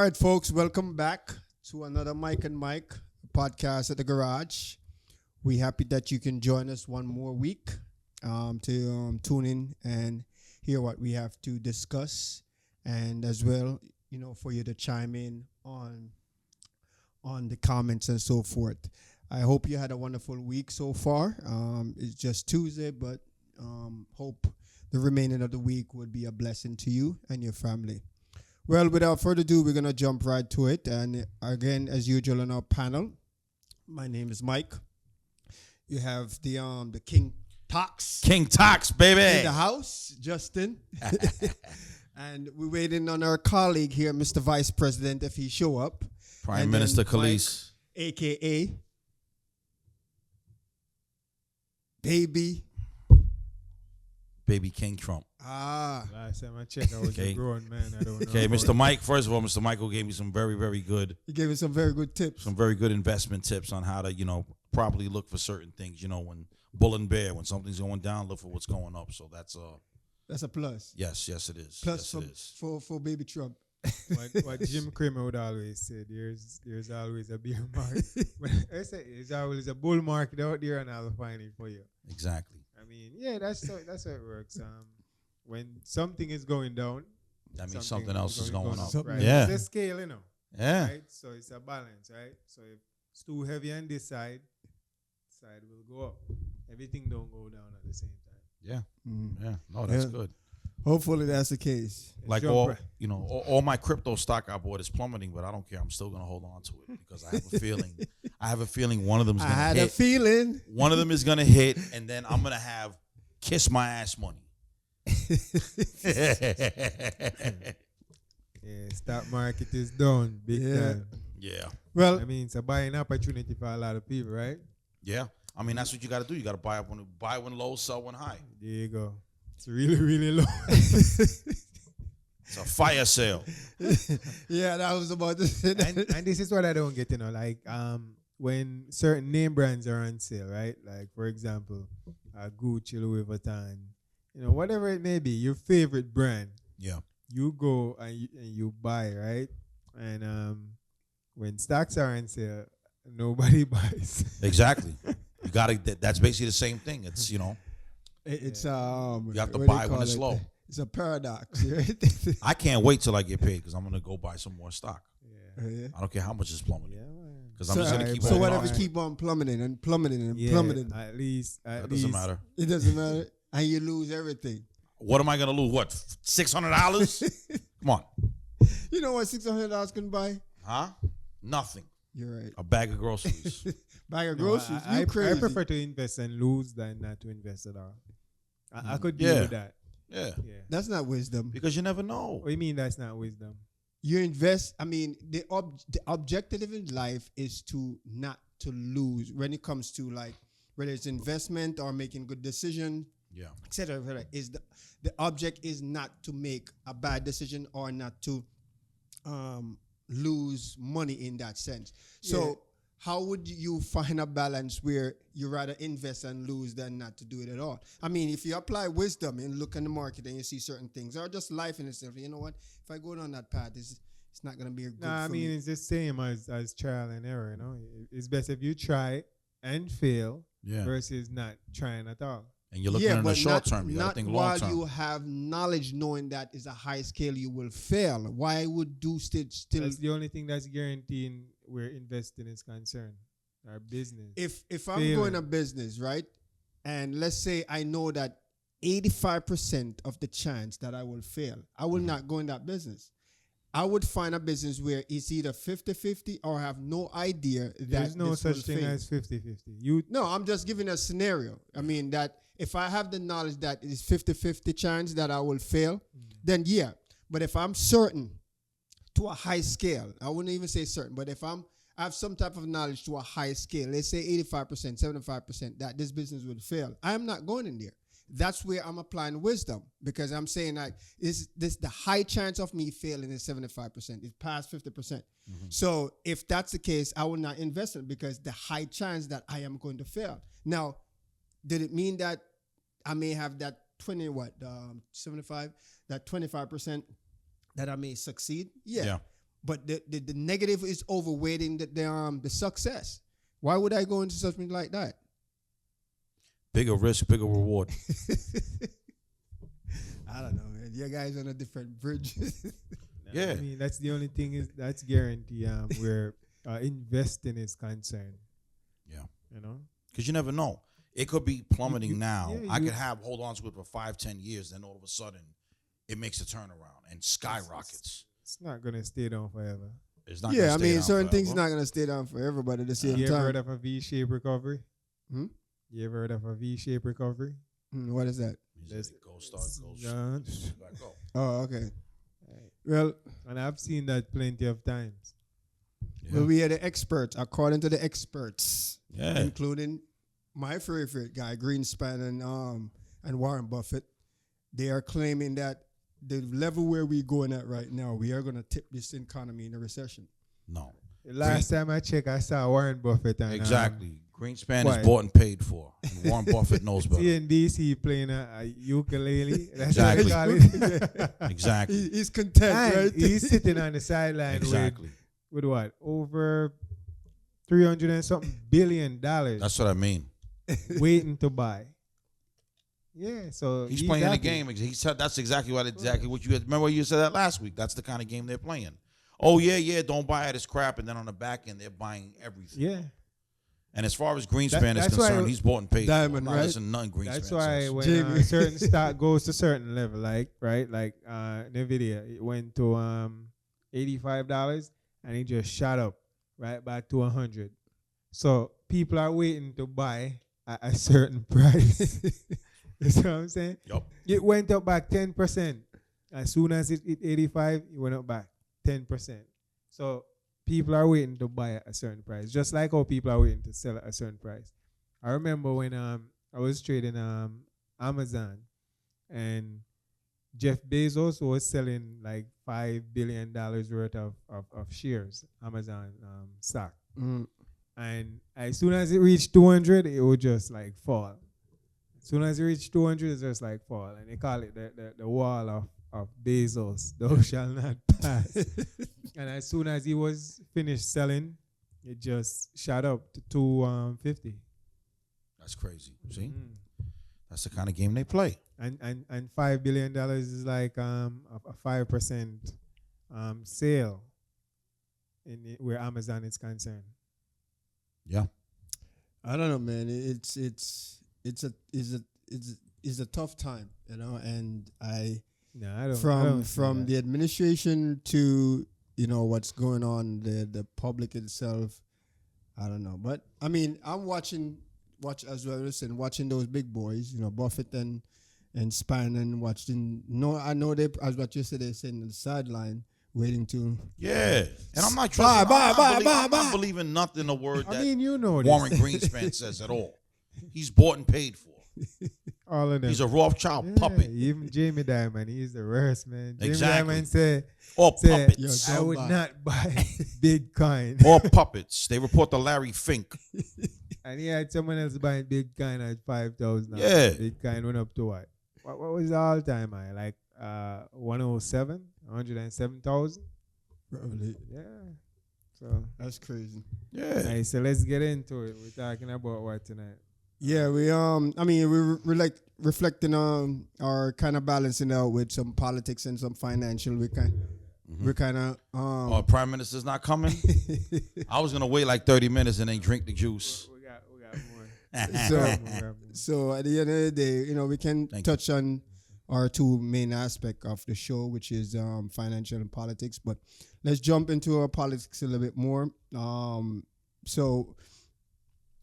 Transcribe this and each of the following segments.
All right, folks, welcome back to another Mike and Mike podcast at the garage. We happy that you can join us one more week to tune in and hear what we have to discuss, and as well, for you to chime in on the comments and so forth. I hope you had a wonderful week so far. It's just Tuesday, but hope the remaining of the week would be a blessing to you and your family. Well, without further ado, we're going to jump right to it. And again, as usual on our panel, my name is Mike. You have the King Tox. King Tox, baby. In the house, Justin. And we're waiting on our colleague here, Mr. Vice President, if he show up. Prime Minister Khalees. A.K.A. Baby King Trump. Last time I checked, I was a grown man. I don't know. Okay, Mr. Mike. First of all, Mr. Michael gave me some very, very good. He gave me some very good tips. Some very good investment tips on how to, properly look for certain things. When bull and bear, when something's going down, look for what's going up. So that's a plus. Yes, it is. Plus yes, for baby Trump. What Jim Cramer would always say, there's always a bear market. I say there's always a bull market out there, and I'll find it for you. Exactly. I mean, yeah, that's how it works. When something is going down, that means something else is going up. Right? Yeah. It's a scale, Yeah. Right? So it's a balance, right? So if it's too heavy on this side will go up. Everything don't go down at the same time. Yeah. Yeah. No, that's good. Hopefully that's the case. Like all my crypto stock I bought is plummeting, but I don't care. I'm still gonna hold on to it because I have a feeling one of them is gonna hit. I had a feeling one of them is gonna hit, and then I'm gonna have kiss my ass money. Yeah, stock market is down big time. Yeah. Well, I mean, it's a buying opportunity for a lot of people, right? Yeah. I mean, that's what you got to do. You got to buy when low, sell when high. There you go. It's really, really low. It's a fire sale. Yeah, that was about to say that. And this is what I don't get, like when certain name brands are on sale, right? Like, for example, Gucci, Louis Vuitton, whatever it may be, your favorite brand. Yeah. You go and you buy, right? And when stocks are on sale, nobody buys. Exactly. You got to. That's basically the same thing. It's It's you have to buy when it's low. It's a paradox, right? I can't wait till I get paid because I'm gonna go buy some more stock. Yeah. I don't care how much it's plummeting. Because I'm So, just gonna keep. so on whatever going. keep on plummeting and plummeting and plummeting. At least That doesn't matter. It doesn't matter, and you lose everything. What am I gonna lose? What, $600? Come on. You know what $600 can buy? Huh? Nothing. You're right. A bag of groceries. Bag of No, groceries. I crazy. prefer to invest and lose than not to invest at all. I could deal Yeah. with that. Yeah. Yeah. That's not wisdom. Because you never know. What do you mean that's not wisdom? You invest. I mean, the objective in life is to not to lose when it comes to like whether it's investment or making good decision, Yeah. etc. Is the object is not to make a bad decision or not to lose money in that sense. So how would you find a balance where you rather invest and lose than not to do it at all? I mean, if you apply wisdom and look in the market and you see certain things, or just life in itself, you know what? If I go down that path, it's not going to be a good. I for mean, me. it's the same as trial and error. It's best if you try and fail versus not trying at all. And you're looking in the short term. You got to think long while term. you have knowledge knowing that is a high scale, you will fail. Why would do still? That's the only thing that's guaranteeing where investing is concerned. Our business. If I'm going a business, right, and let's say I know that 85% of the chance that I will fail, I will not go in that business. I would find a business where it's either 50-50 or I have no idea that there's no this such will thing fail. as 50-50. No, I'm just giving a scenario. I mean that if I have the knowledge that it's 50-50 chance that I will fail, then yeah. But if I'm certain to a high scale, I wouldn't even say certain, but if I have some type of knowledge to a high scale, let's say 85%, 75%, that this business would fail, I'm not going in there. That's where I'm applying wisdom, because I'm saying like, is this the high chance of me failing is 75%. It's past 50%. So if that's the case, I will not invest in it because the high chance that I am going to fail. Now, did it mean that I may have that 75, that 25% that I may succeed? Yeah. but the negative is overweighting the success. Why would I go into something like that? Bigger risk, bigger reward. I don't know, man. You guys on a different bridge. Yeah. I mean, that's the only thing is that's guarantee where investing is concerned. Yeah. You know? Because you never know. It could be plummeting now. yeah, I could hold on to it for 5-10 years, then all of a sudden it makes a turnaround and skyrockets. It's not gonna stay down forever. It's not Yeah, gonna I stay mean, down certain forever. things not gonna stay down forever, but at the same You ever time, heard of a V-shaped recovery? Hmm? You ever heard of a V-shaped recovery? what is that? It goes Yeah. back up. Oh, okay. Well, And I've seen that plenty of times. Yeah. well, we are the experts, according to the experts, Yeah. including my favorite guy, Greenspan and Warren Buffett. They are claiming that the level where we're going at right now, we are going to tip this economy in a recession. No. The last time I checked, I saw Warren Buffett and Exactly. Greenspan Why? is bought and paid for. And Warren Buffett knows better. CNBC playing a ukulele. That's Exactly. what they call it. Exactly. He's content, And right? he's sitting on the sideline Exactly. with what? Over 300 and something $billion That's what I mean. waiting to buy. Yeah, so He's playing the happy. game. He said that's exactly what you had. Remember you said that last week. That's the kind of game they're playing. Oh yeah, don't buy it. It's crap. And then on the back end, they're buying everything. Yeah. And as far as Greenspan is that's why concerned, he's bought and paid. Diamond, for. right? Listen, none Greenspan. That's why says. when Jamie. certain stock goes to certain level, like Nvidia, it went to $85 and it just shot up right back to 100. So people are waiting to buy at a certain price. You see what I'm saying? Yup. It went up back 10%. As soon as it hit 85, it went up back 10%. So people are waiting to buy at a certain price, just like how people are waiting to sell at a certain price. I remember when I was trading Amazon, and Jeff Bezos was selling like $5 billion worth of shares, Amazon stock. Mm. And as soon as it reached 200, it would just like fall. As soon as it reached 200, it's just like fall. And they call it the wall of Bezos, thou shall not pass. And as soon as he was finished selling, it just shot up to 250. That's crazy. See, Mm. that's the kind of game they play. And $5 billion is like a 5% sale in where Amazon is concerned. Yeah. I don't know, man. It's a tough time, you know, and No, I don't. from the administration to what's going on the public itself. I don't know, but I mean, I'm watching those big boys, Buffett and Span, and watching. No, I know they, as what you said, they're sitting on the sideline waiting to. Yeah, and I'm not Bye, trusting. bye, I'm not believing nothing a word I that mean, you know this. Warren Greenspan says at all. He's bought and paid for. All of them. He's a Rothschild Yeah, puppet. Even Jamie Dimon, he's the worst, man. Jamie Exactly. Dimon said, Or puppets. Yo, I don't would buy. not buy Bitcoin. Or puppets. They report to Larry Fink. And he had someone else buying Bitcoin at 5,000. Yeah. Bitcoin went up to what? What was the all-time high? Like 107? 107,000? Probably. Yeah. So, That's crazy. Yeah. hey, so let's get into it. We're talking about what tonight? Yeah, we're like reflecting on our kind of balancing out with some politics and some financial. We're kind of Oh, Prime Minister's not coming? I was going to wait like 30 minutes and then drink the juice. We got more. So- So at the end of the day, we can Thank touch on our two main aspects of the show, which is financial and politics. But let's jump into our politics a little bit more. So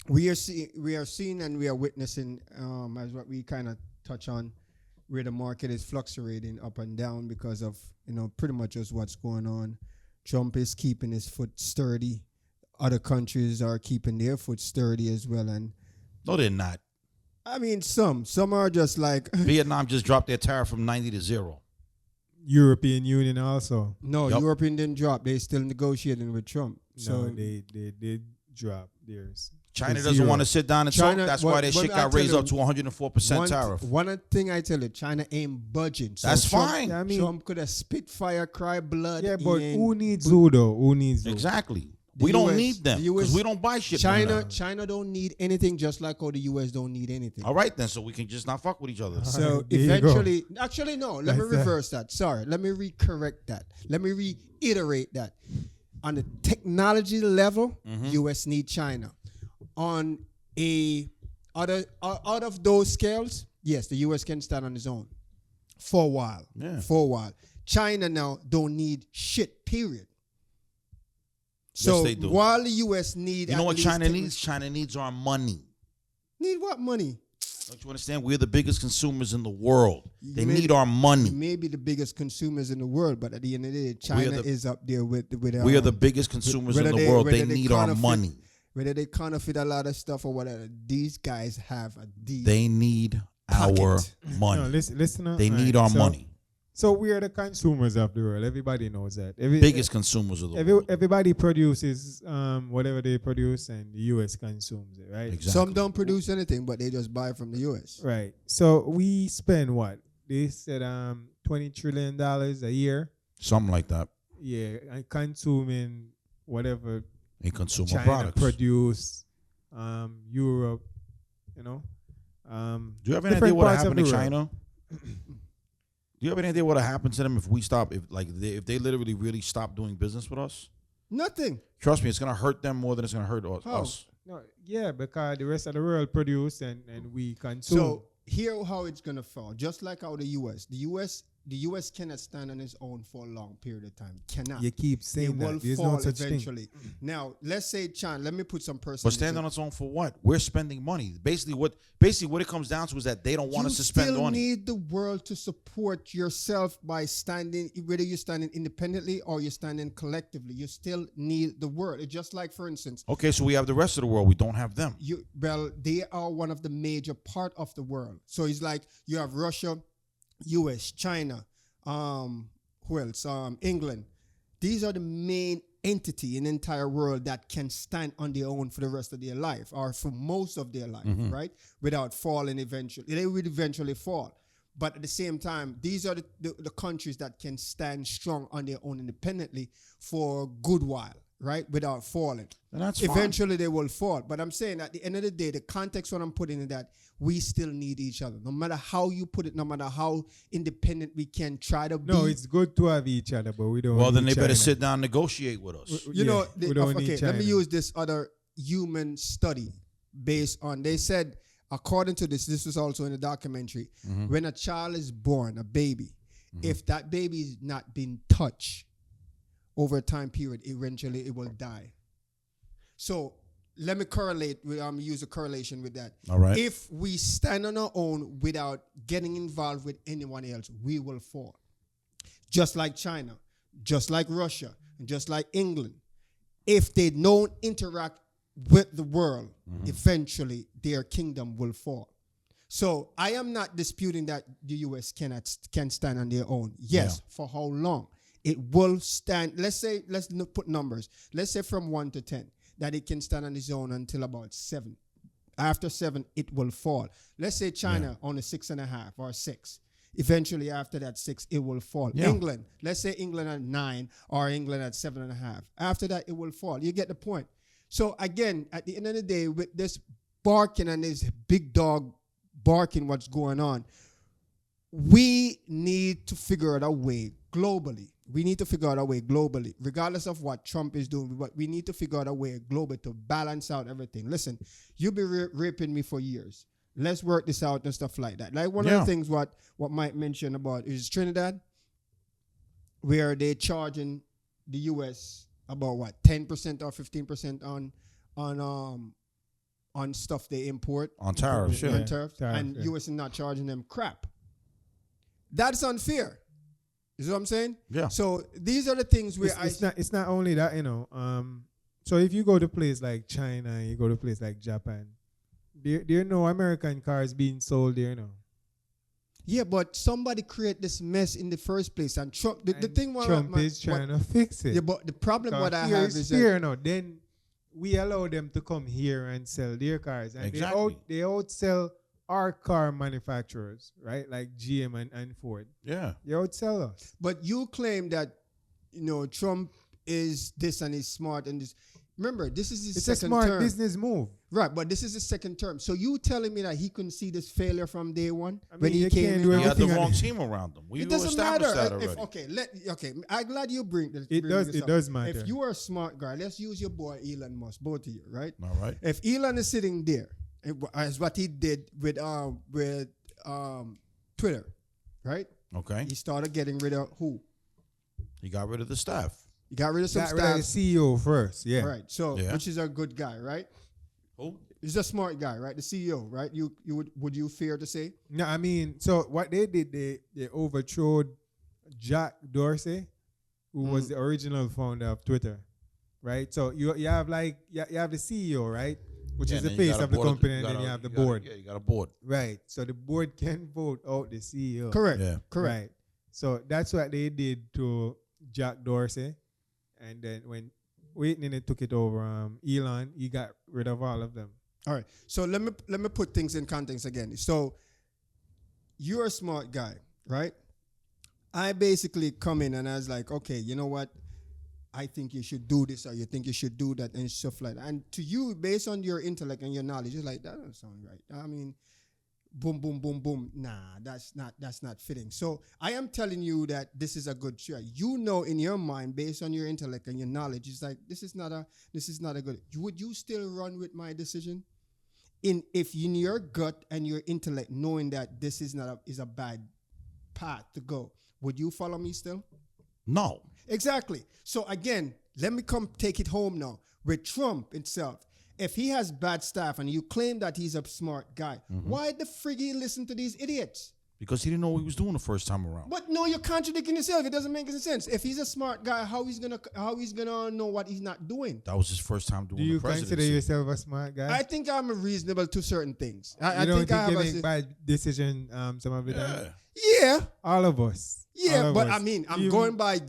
we are seeing and we are witnessing, as what we kind of touch on, where the market is fluctuating up and down because of pretty much just what's going on. Trump is keeping his foot sturdy. Other countries are keeping their foot sturdy as well, and No, they're not. I mean, some are just like Vietnam just dropped their tariff from 90 to 0. European Union also. no. Yep. European didn't drop; they still negotiating with Trump. So No, they did drop theirs. China to doesn't zero. want to sit down and China- talk. That's why their what shit I got tell raised you, up to 104% tariff. One thing I tell you, China ain't budging. So That's Trump, fine. Yeah, I mean, Trump could have spit fire, cry blood. yeah, but he ain't- who needs who though? Who needs who? Exactly. The We don't US need them the because US we don't buy shit. from China, them. China don't need anything, just like how the US don't need anything. All right, then, so we can just not fuck with each other. So There you go. eventually, actually, no. Let me That's that. reverse that. Sorry, let me recorrect that. Let me reiterate that. On the technology level, US need China. On a out of those scales, yes, the US can stand on its own for a while. Yeah. For a while. China now don't need shit. Period. So they do. while the US need, You know at what least China needs? China needs our money. Need what money? Don't you understand? We're the biggest consumers in the world. They Maybe- need our money. Maybe the biggest consumers in the world, but at the end of the day, China is up there with. We are the biggest consumers in whether the world. whether They need our counterfeit- money. Whether they counterfeit a lot of stuff or whatever, these guys have a deep. They need Pocket. our No, money. listen up. They need Alright, our so- money. So we are the consumers of the world. Everybody knows that. Biggest consumers of the world. Everybody produces whatever they produce, and the U.S. consumes it, right? Exactly. Some don't produce anything, but they just buy from the U.S. Right. So we spend what? They said $20 trillion a year. Something like that. Yeah, and consuming whatever In consumer China products. produce, Europe, you know. Do you have any different idea what parts of happened to the world. China? Do you have any idea what happened to them if we stop? If they literally really stop doing business with us? Nothing. Trust me, it's gonna hurt them more than it's gonna hurt How? us. No, yeah, because the rest of the world produce and we consume. So here how it's gonna fall. Just like how the U.S. The U.S. cannot stand on its own for a long period of time. Cannot. you keep It saying will that. There's fall no such thing. eventually. Now, let's say China. Let me put some But percentage. stand on its own for what? We're spending money. Basically, what it comes down to is that they don't want us to spend You money. need the world to support yourself by standing, whether you're standing independently or you're standing collectively. You still need the world. It's just like, for instance, Okay, so we have the rest of the world. We don't have them. they are one of the major part of the world. So it's like you have Russia, U.S., China, who else? England. These are the main entity in the entire world that can stand on their own for the rest of their life or for most of their life, right? Without falling eventually. They will eventually fall. But at the same time, these are the countries that can stand strong on their own independently for a good while, right? Without falling. And that's fine. Eventually they will fall. But I'm saying at the end of the day, the context what I'm putting in that we still need each other. No matter how you put it, no matter how independent we can try to be. No, it's good to have each other, but we don't. Well, then need they better China. sit down and negotiate with us. You Yeah, know, we don't need okay, let me China. use this other human study based on, they said, according to this was also in the documentary, when a child is born, a baby, if that baby is not being touched over a time period, eventually it will die. So let me correlate, use a correlation with that. All right. If we stand on our own without getting involved with anyone else, we will fall. Just like China, just like Russia, and just like England. If they don't interact with the world, eventually their kingdom will fall. So I am not disputing that the U.S. can stand on their own. Yes, for how long? It will stand. Let's put numbers. Let's say from 1 to 10 that it can stand on its own until about 7. After 7, it will fall. Let's say China on a 6.5 or 6. Eventually, after that 6, it will fall. Yeah. England, let's say England at 9 or England at 7.5. After that, it will fall. You get the point. So again, at the end of the day, with this barking and this big dog barking what's going on, we need to figure out a way globally. We need to figure out a way globally, regardless of what Trump is doing. But we need to figure out a way globally to balance out everything. Listen, you've been raping me for years. Let's work this out and stuff like that. Like one of the things what Mike mentioned about is Trinidad, where they're charging the U.S. about what 10% or 15% on stuff they import On tariffs, on yeah. tariffs, Tariff, and yeah. U.S. is not charging them crap. That's unfair. You see what I'm saying? Yeah. So these are the things where It's not only that, you know. So if you go to a place like China, and you go to a place like Japan, there are no American cars being sold there, you know. yeah, but somebody create this mess in the first place, and Trump. The thing what Trump is trying to fix it. Yeah, but the problem what I Here have is is fear, that you know. Then we allow them to come here and sell their cars, and Exactly. they outsell our car manufacturers, right? Like GM and Ford. Yeah. They outsell us. But you claim that, Trump is this and he's smart and this. Remember, this is his It's a second smart term. business move. Right, but this is his second term. So you telling me that he couldn't see this failure from day one I when mean, he you came can't in? do He had the everything wrong on it. team around him. We It doesn't established matter. that already. Okay, I'm glad you bring this. It bring does. this It up. does matter. If you are a smart guy, let's use your boy Elon Musk, both of you, right? All right. If Elon is sitting there, as what he did with Twitter, right? Okay. He started getting rid of who? He got rid of the staff. He got rid of some Got rid of the staff, CEO first. Yeah. right? So, Yeah. which is a good guy, right? Who? He's a smart guy, right? The CEO, right? You would you fear to say? No, I mean, so what they did, they overthrew Jack Dorsey, who was the original founder of Twitter, right? So you have you have the CEO, right, which Yeah, is and the then you face got a of the board company, and then got you a- have the got a- board, Yeah, you got a board. right? So the board can vote out the CEO, Correct. Yeah. Correct. right? So that's what they did to Jack Dorsey, and then when Whitney took it over, Elon, he got rid of all of them. All right. So let me put things in context again. So you're a smart guy, right? I basically come in and I was like, okay, you know what? I think you should do this or you think you should do that and stuff like that. And to you, based on your intellect and your knowledge, it's like, that doesn't sound right. I mean, boom, boom, boom, boom. Nah, that's not fitting. So I am telling you that this is a good shot. You know in your mind, based on your intellect and your knowledge, it's like this is not a good. Would you still run with my decision? If in your gut and your intellect knowing that this is a bad path to go, would you follow me still? No. Exactly. So again, let me come take it home now. With Trump itself, if he has bad staff and you claim that he's a smart guy, why the frig he listen to these idiots? Because he didn't know what he was doing the first time around. But no, you're contradicting yourself. It doesn't make any sense. If he's a smart guy, how he's gonna know what he's not doing? That was his first time doing Do you the presidency. consider yourself a smart guy? I think I'm reasonable to certain things. I you don't think I have you a make bad decision some of the time? Yeah. yeah. All of us. Yeah, All of but us. I mean, I'm Even- going by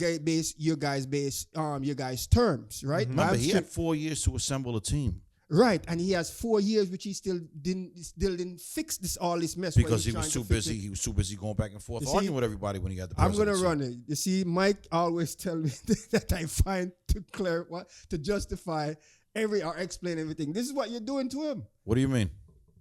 your guys' terms, right? Remember, I'm he still- had 4 years to assemble a team right, and he has 4 years, which he still didn't fix all this mess. what because he's he was trying too to fix busy. it. He was too busy going back and forth, You see, arguing with everybody when he got the I'm presidency. gonna run it. You see, Mike always tell me that I find to justify or explain everything. This is what you're doing to him. What do you mean?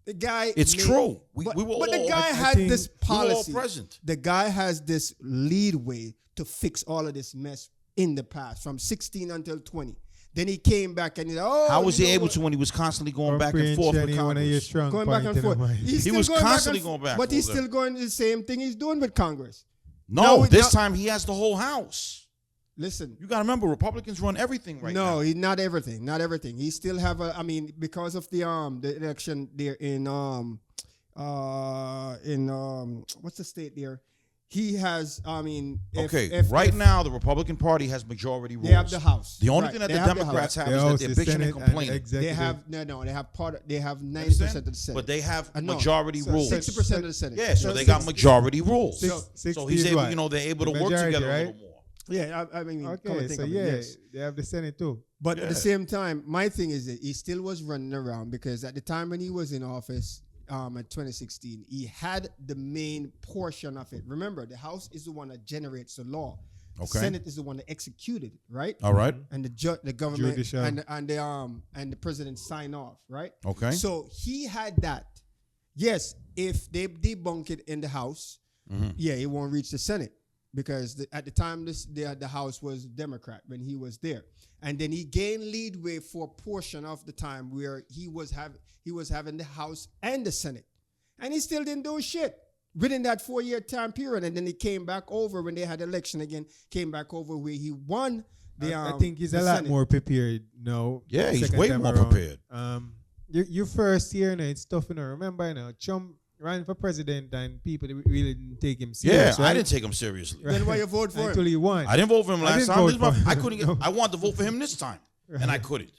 The guy. It's true. We but, were but all. the guy I had think this we were all policy. present. The guy has this leadway to fix all of this mess in the past, from 16 until 20. Then he came back and How was you he know able what? to when he was constantly going back Free and forth with Cheney, one of your Congress? strong Going back point and in the forth. mind. He's He still was going back constantly and going back but and he's forth. still going the same thing he's doing with Congress. No, No, this no. time he has the whole house. Listen, You got to remember, Republicans run everything right now. no, not everything, not everything. He still have because of the election there in what's the state there? He has Right now the Republican Party has majority rules. they have the House. The only Right, thing that they the have the Democrats House. have is that they're bitching and complaining. They executive. have they have 90% Understand? of the Senate. But they have No, majority rules. 60% of the Senate. Yeah, so they got majority rules. Six- So he's 60 is able, what? they're able to The work majority, together a right? little more. Yeah, I mean, come Okay, and think so of it, yeah, yes. they have the Senate too. But at Yeah. the same time, my thing is that he still was running around because at the time when he was in office, at 2016, he had the main portion of it. Remember, the House is the one that generates the law. The Okay. Senate is the one that executed it, right? All right. And the government Judicial. and the president sign off, right? Okay. So he had that. Yes, if they debunk it in the House, yeah, it won't reach the Senate because at the time the House was Democrat when he was there, and then he gained leadway for a portion of the time where he was having the House and the Senate, and he still didn't do shit within that 4-year time period. And then he came back over when they had election again, came back over where he won. I think he's the a lot Senate. more prepared now. Yeah, he's second way time more around. prepared. You first year, it's tough, remember, Trump ran for president and people really didn't take him Yeah, serious. I right? didn't take him seriously. Then why you vote for Until him? he won. I didn't vote for him I last didn't time. vote This is my- for I him. couldn't get. No. I wanted to vote for him this time, and I couldn't.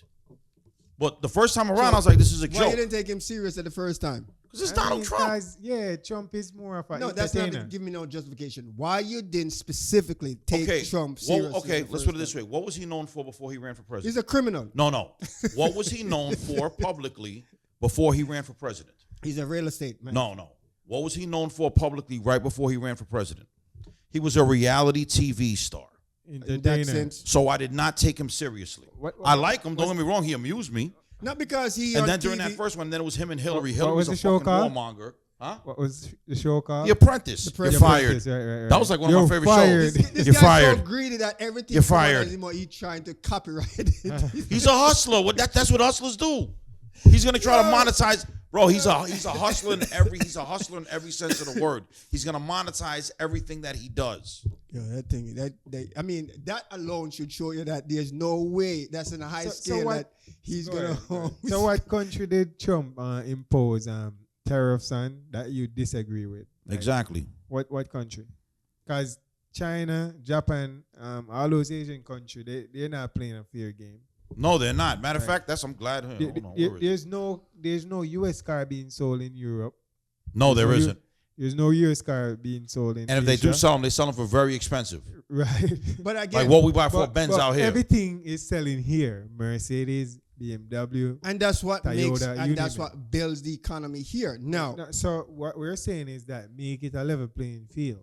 But the first time around, I was like, "This is a Why you joke." didn't take him serious at the first time? Because it's Donald Trump. Guys, yeah, Trump is more of a No, that's not entertainer. give me no justification. Why you didn't specifically take Trump seriously? Okay, let's put it this way. What was he known for before he ran for president? He's a criminal. No. What was he known for publicly before he ran for president? He's a real estate man. No. What was he known for publicly right before he ran for president? He was a reality TV star. In that Entertainer. sense. So I did not take him seriously. I like him. Don't get me wrong. He amused me. Not because he And on then during TV that first one, then it was him and Hillary. What Hillary was was the a show fucking called? warmonger. Huh? What was the show called? The Apprentice. The You're Apprentice. fired. Right. That was like one of my You're favorite fired. shows. This You're guy's fired. so greedy that everything You're fired. He's trying to copyright it. He's a hustler. That's what hustlers do. He's gonna try to monetize. Bro, he's a hustler in every sense of the word. He's gonna monetize everything that he does. Yo, that thing, I mean, that alone should show you that there's no way that's in a high scale that he's Go gonna. ahead. So what country did Trump impose tariffs on that you disagree with? Like, Exactly. What country? Because China, Japan, all those Asian countries, they're not playing a fair game. No, they're not. Matter of fact, I'm glad. There's no U.S. car being sold in Europe. No, there isn't. There's no U.S. car being sold in And if they do sell them, they sell them for very expensive. right. But again, Like what we buy for Benz but out here. Everything is selling here. Mercedes, BMW. and that's what makes, Toyota, and you that's name what builds the economy here. Now, No, so what we're saying is that make it a level playing field.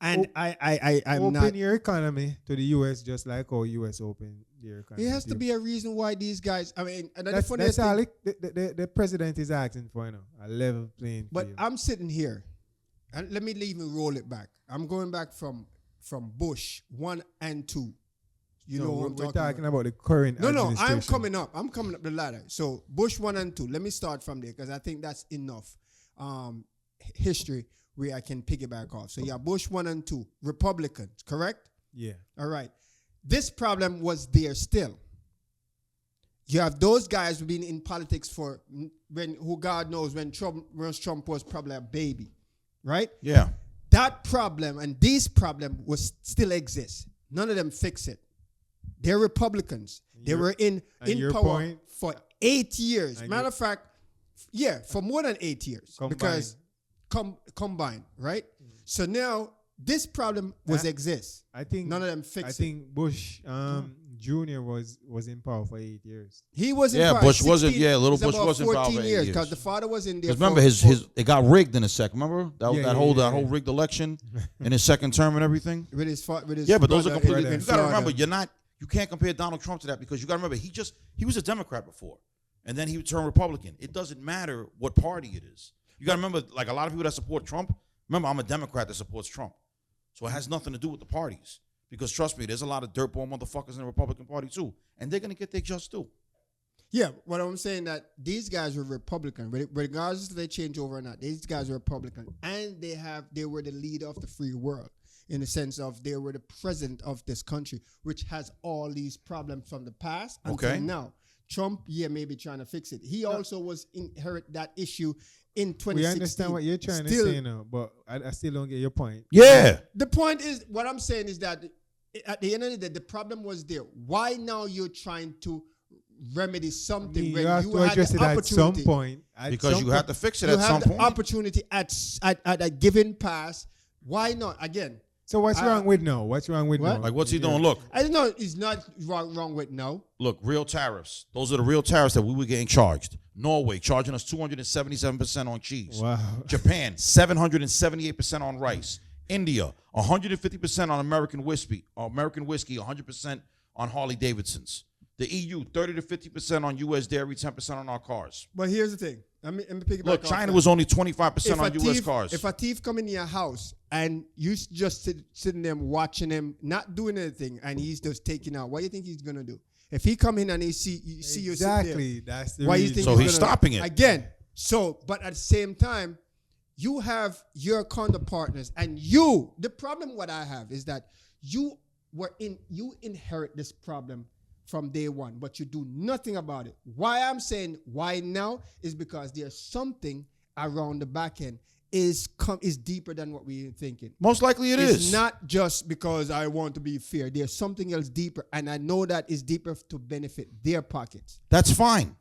and I'm Open not. your economy to the U.S. just like how U.S. open their economy. It has to be a reason why these guys. I mean, and the That's funniest all thing, the president is asking for, a level playing but field. I'm sitting here, and let me even roll it back. I'm going back from Bush 1 and 2. You know what I'm we're talking talking about. about the current No, administration. I'm coming up. I'm coming up the ladder. So Bush 1 and 2. Let me start from there because I think that's enough history where I can piggyback off. So yeah, Bush 1 and 2, Republicans, correct? Yeah. All right. This problem was there still. You have those guys who've been in politics for who God knows when Trump was probably a baby, right? Yeah. That problem and this problem was still exist. None of them fix it. They're Republicans. They were in power for 8 years. Matter of fact, yeah, for more than 8 years. Combined. Because combined, right? So now this problem exists. I think none of them fix it. I think Bush Jr. was in power for 8 years. He was in Yeah, power. Bush wasn't. 16 Yeah, little it's Bush about wasn't in power 14 for 8 years years. because the father was in there. Because remember, it got rigged in a second. Remember that whole rigged election in his second term and everything. with his Yeah, but those are completely. in You got to Florida. remember, you can't compare Donald Trump to that because you got to remember he was a Democrat before, and then he turned Republican. It doesn't matter what party it is. You got to remember, like a lot of people that support Trump. Remember, I'm a Democrat that supports Trump, so it has nothing to do with the parties. Because trust me, there's a lot of dirtball motherfuckers in the Republican Party too, and they're gonna get their just due. Yeah, what I'm saying that these guys were Republican, regardless if they change over or not. These guys are Republican, and they were the leader of the free world in the sense of they were the president of this country, which has all these problems from the past until now. Trump, maybe trying to fix it. He also was inherit that issue in 2016. We understand what you're trying to say now, but I still don't get your point. Yeah. The point is, what I'm saying is that at the end of the day, the problem was there. Why now you're trying to remedy something when you have you to had address the it at some opportunity? point. Because you have to fix it You at some have the point. opportunity at a given pass. Why not? Again, So what's wrong with now? What's wrong with What? now? Like, what's he doing? Look, I know it's not wrong with no. real tariffs. Those are the real tariffs that we were getting charged. Norway charging us 277% on cheese. Wow. Japan 778% on rice. India 150% on American whiskey, 100% on Harley Davidsons. The EU 30 to 50% on U.S. dairy, 10% on our cars. But here's the thing. Let me pick it Look, back China off was only 25% if on a U.S. thief, cars. If a thief come in your house and you just sitting there watching him, not doing anything, and he's just taking out, what do you think he's gonna do? If he come in and he see you sitting Exactly. there, That's the why you reason. think So he's gonna- stopping it. again? So, but at the same time, you have your counterpartners, and the problem what I have is that you inherit this problem from day one, but you do nothing about it. Why I'm saying why now is because there's something around the back end is deeper than what we're thinking. Most likely it It's is. not just because I want to be fair. There's something else deeper, and I know that is deeper to benefit their pockets. That's fine.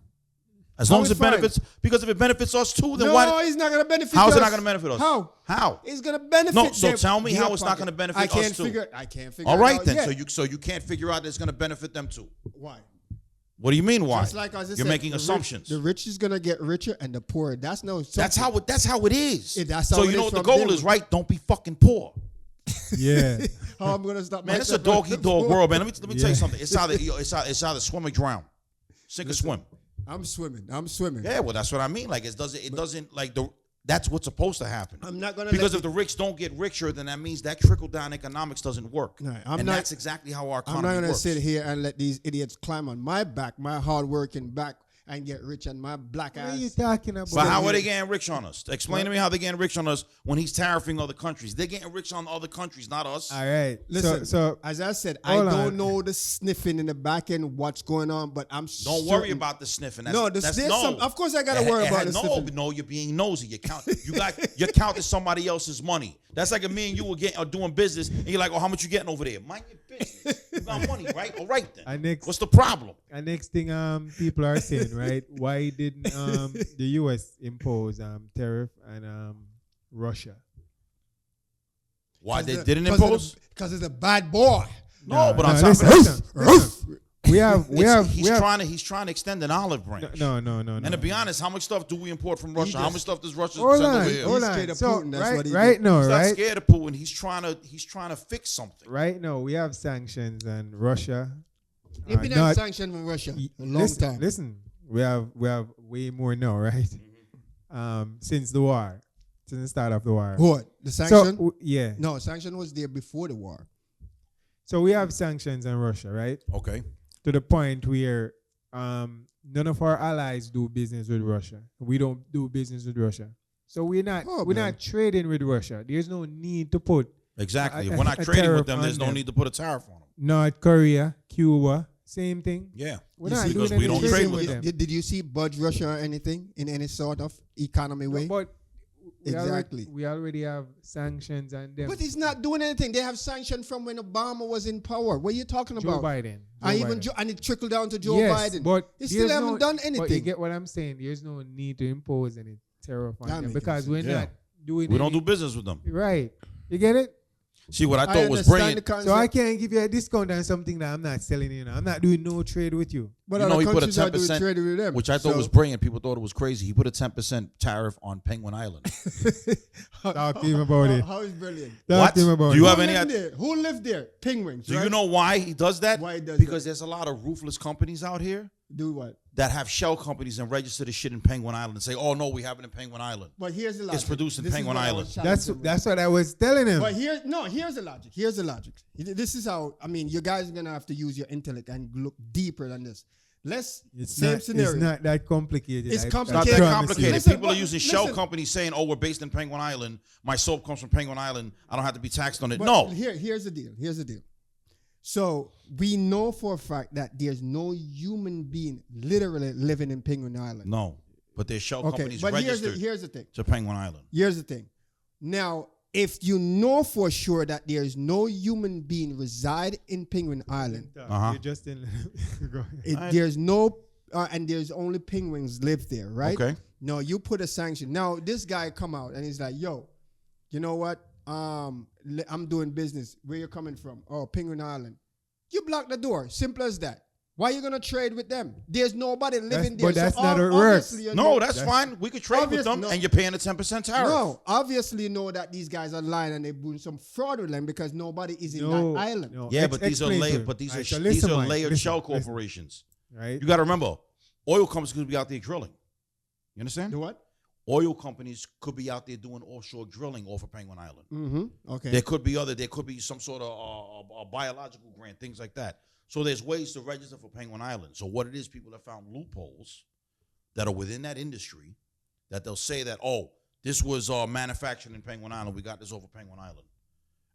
As How long as it's it benefits, because if it benefits us too, then No, why? he's not going to benefit How is us. it not going to benefit us? How? It's going to benefit No, so them- tell me their how it's not pocket. gonna benefit I us can't too. I can't figure All it right out then. yet. So you can't figure out that it's going to benefit them too. Why? What do you mean why? Just like as I You're said, making the rich- assumptions. the rich is going to get richer and the poor. That's no. That's how it is. Yeah, that's how so it you is know what the from goal them. is, right? Don't be fucking poor. Yeah. How I'm going to stop? Man, it's a myself dog eat from dog poor. world, man. Let me tell Yeah. you something. It's either swim or drown. Sink or swim. I'm swimming. Yeah, well, that's what I mean. Like it doesn't like that's what's supposed to happen. I'm not going to Because if the rich don't get richer, then that means that trickle down economics doesn't work. No, and that's exactly how our I'm economy not going to works. sit here and let these idiots climb on my back, my hard working back, and get rich and my black What are you ass. talking about? But how are they getting rich on us? Explain to me how they're getting rich on us when he's tariffing other countries. They're getting rich on other countries, not us. All right. Listen, so as I said, I hold don't on. know the sniffing in the back end, what's going on, but I'm Don't worry about the sniffing. That's, No, that's there's no. some. Of course, I gotta worry about the sniffing. No, you're being nosy. You're counting somebody else's money. That's like if me and you were doing business, and you're like, "Oh, how much you getting over there?" Mind your business. You got money, right? All right then. And next- What's the problem? And next thing people are saying, right? Why didn't the US impose tariff and Russia? Why they didn't impose? Because it's a bad boy. No, but on no, top listen, of listen, that, listen. We have he's trying to extend an olive branch. no. And to be honest, how much stuff do we import from Russia? How much stuff does Russia Hold send on, over here? hold He's on. scared of So Putin, that's what he right did. now, He's not right? scared of Putin. He's trying to fix something. Right now, we have sanctions and Russia. They've been not- on sanction from Russia a long listen, time. Listen, we have way more now, right? Since the war, since the start of the war. What? The sanction? So yeah, No, sanction was there before the war. so we have sanctions on Russia, right? Okay. To the point where none of our allies do business with Russia. We don't do business with Russia. So we're Oh, not trading with Russia. There's no need to put Exactly. A- If we're not a trading tariff with them, on there's no them. need to put a tariff on them. North Korea, Cuba, same thing. Yeah. We're You not see, doing because we any don't trading trade with with them. Did you see budge Russia or anything in any sort of economy way? But Exactly. we already have sanctions on them. But he's not doing anything. They have sanctions from when Obama was in power. What are you talking Joe about? Biden. And Joe even Biden. and it trickled down to Joe Yes, Biden. but They still there's haven't done But you anything. get what I'm saying? There's no need to impose any tariff on That them makes because sense. we're Yeah. not doing We don't any- do business with them. Right. You get it? See, what I thought was understand brilliant. the concept, So I can't give you a discount on something that I'm not selling you. I'm not doing no trade with you. but You know, other he put a countries are doing 10%, trade with them. which I thought So- was brilliant. People thought it was crazy. He put a 10% tariff on Penguin Island. Talk to him about it. How is brilliant? Talk What? to him about Do you it. have Who any lived idea? there? Who lived there? Penguins. Do right? you know why he does that? Why he does Because there's a lot of ruthless companies out here Do what? that have shell companies and register the shit in Penguin Island and say, "Oh no, we have it in Penguin Island." But here's the logic. produced in This is Penguin what I Island. was That's challenging with. that's what I was telling him. But here's the logic. Here's the logic. This is how I mean. You guys are gonna have to use your intellect and look deeper than this. It's same not, scenario. It's not that complicated. It's I It's not complicated. that promise you. complicated. Listen, People are using shell listen. companies saying, "Oh, we're based in Penguin Island. My soap comes from Penguin Island. I don't have to be taxed on it." But No, here's the deal. Here's the deal. So we know for a fact that there's no human being literally living in Penguin Island. no. But there's shell Okay, companies but registered here's the thing. to Penguin Island. Here's the thing. Now, if you know for sure that there's no human being reside in Penguin Island, Uh-huh. You just didn't. Go ahead. Alright. there's no, and there's only penguins live there, right? Okay. No, you put a sanction. Now this guy come out and he's like, "Yo, you know what? I'm doing business. Where you coming from? Oh, Penguin Island. You block the door. Simple as that. Why you gonna trade with them? There's nobody living there. but that's So not how it works. obviously you No, know- that's fine. We could trade with Obvious- them, no. and you're paying a 10% tariff. No, obviously you know that these guys are lying and they're doing some fraud with them because nobody is in No, that island. no. Yeah, but these are Explain to layered. him. But these are Alright, so these listen, are Mike, layered listen, shell listen, corporations. right? You got to remember, oil companies could be out there drilling. You understand? The what? Oil companies could be out there doing offshore drilling off of Penguin Island. Mm-hmm. Okay. There could be some sort of a biological grant, things like that. So there's ways to register for Penguin Island. So what it is, people have found loopholes that are within that industry that they'll say that, oh, this was manufactured in Penguin Island. We got this over Penguin Island.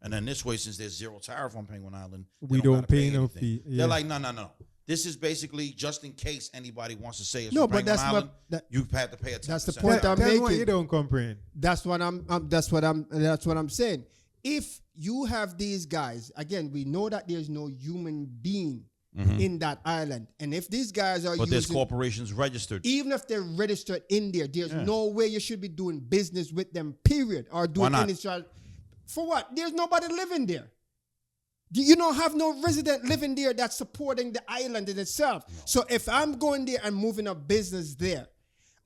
And then this way, since there's zero tariff on Penguin Island, they We don't gotta pay no anything. fee. Yeah. They're like, no. This is basically just in case anybody wants to say it's No, from but Penguin that's Island, not- that- you've had to pay a 10%. That's the point Tell I'm me what making. you don't comprehend. That's what I'm saying. If you have these guys, again, we know that there's no human being in that island. And if these guys are But there's using, corporations registered. even if they're registered in there, there's no way you should be doing business with them, period. Or doing not? any for what? There's nobody living there. You don't have no resident living there that's supporting the island in itself. No. So if I'm going there and moving a business there,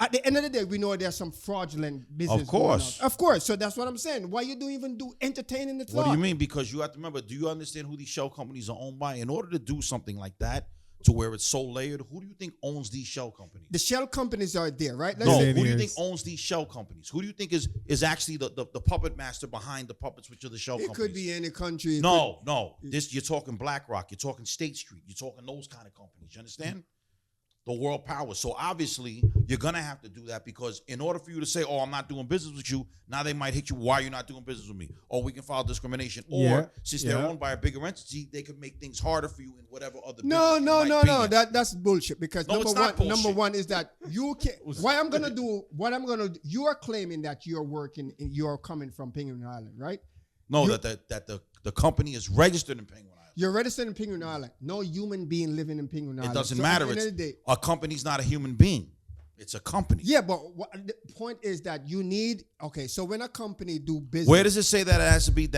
at the end of the day, we know there's some fraudulent business. Of course. Of course. So that's what I'm saying. Why you don't even do entertaining the thought? What do you mean? Because you have to remember, do you understand who these shell companies are owned by? In order to do something like that, to where it's so layered, who do you think owns these shell companies? The shell companies are there, right? No, who do you think owns these shell companies? Who do you think is actually the puppet master behind the puppets, which are the shell companies? It could be any country. No. You're talking BlackRock, you're talking State Street, you're talking those kind of companies. You understand? The world power. So obviously, you're going to have to do that, because in order for you to say, oh, I'm not doing business with you, now they might hit you, why you're not doing business with me? Or we can file discrimination. Or since they're owned by a bigger entity, they could make things harder for you in whatever other No. That's bullshit. Because bullshit. Number one is that you can. What I'm gonna do. You are claiming that you're coming from Penguin Island, right? No, that the company is registered in Penguin Island. You're registered in Penguin Island. No human being living in Penguin Island. It doesn't matter. A company's not a human being. It's a company. Yeah, but the point is that you need. Okay, so when a company do business, where does it say that it has to be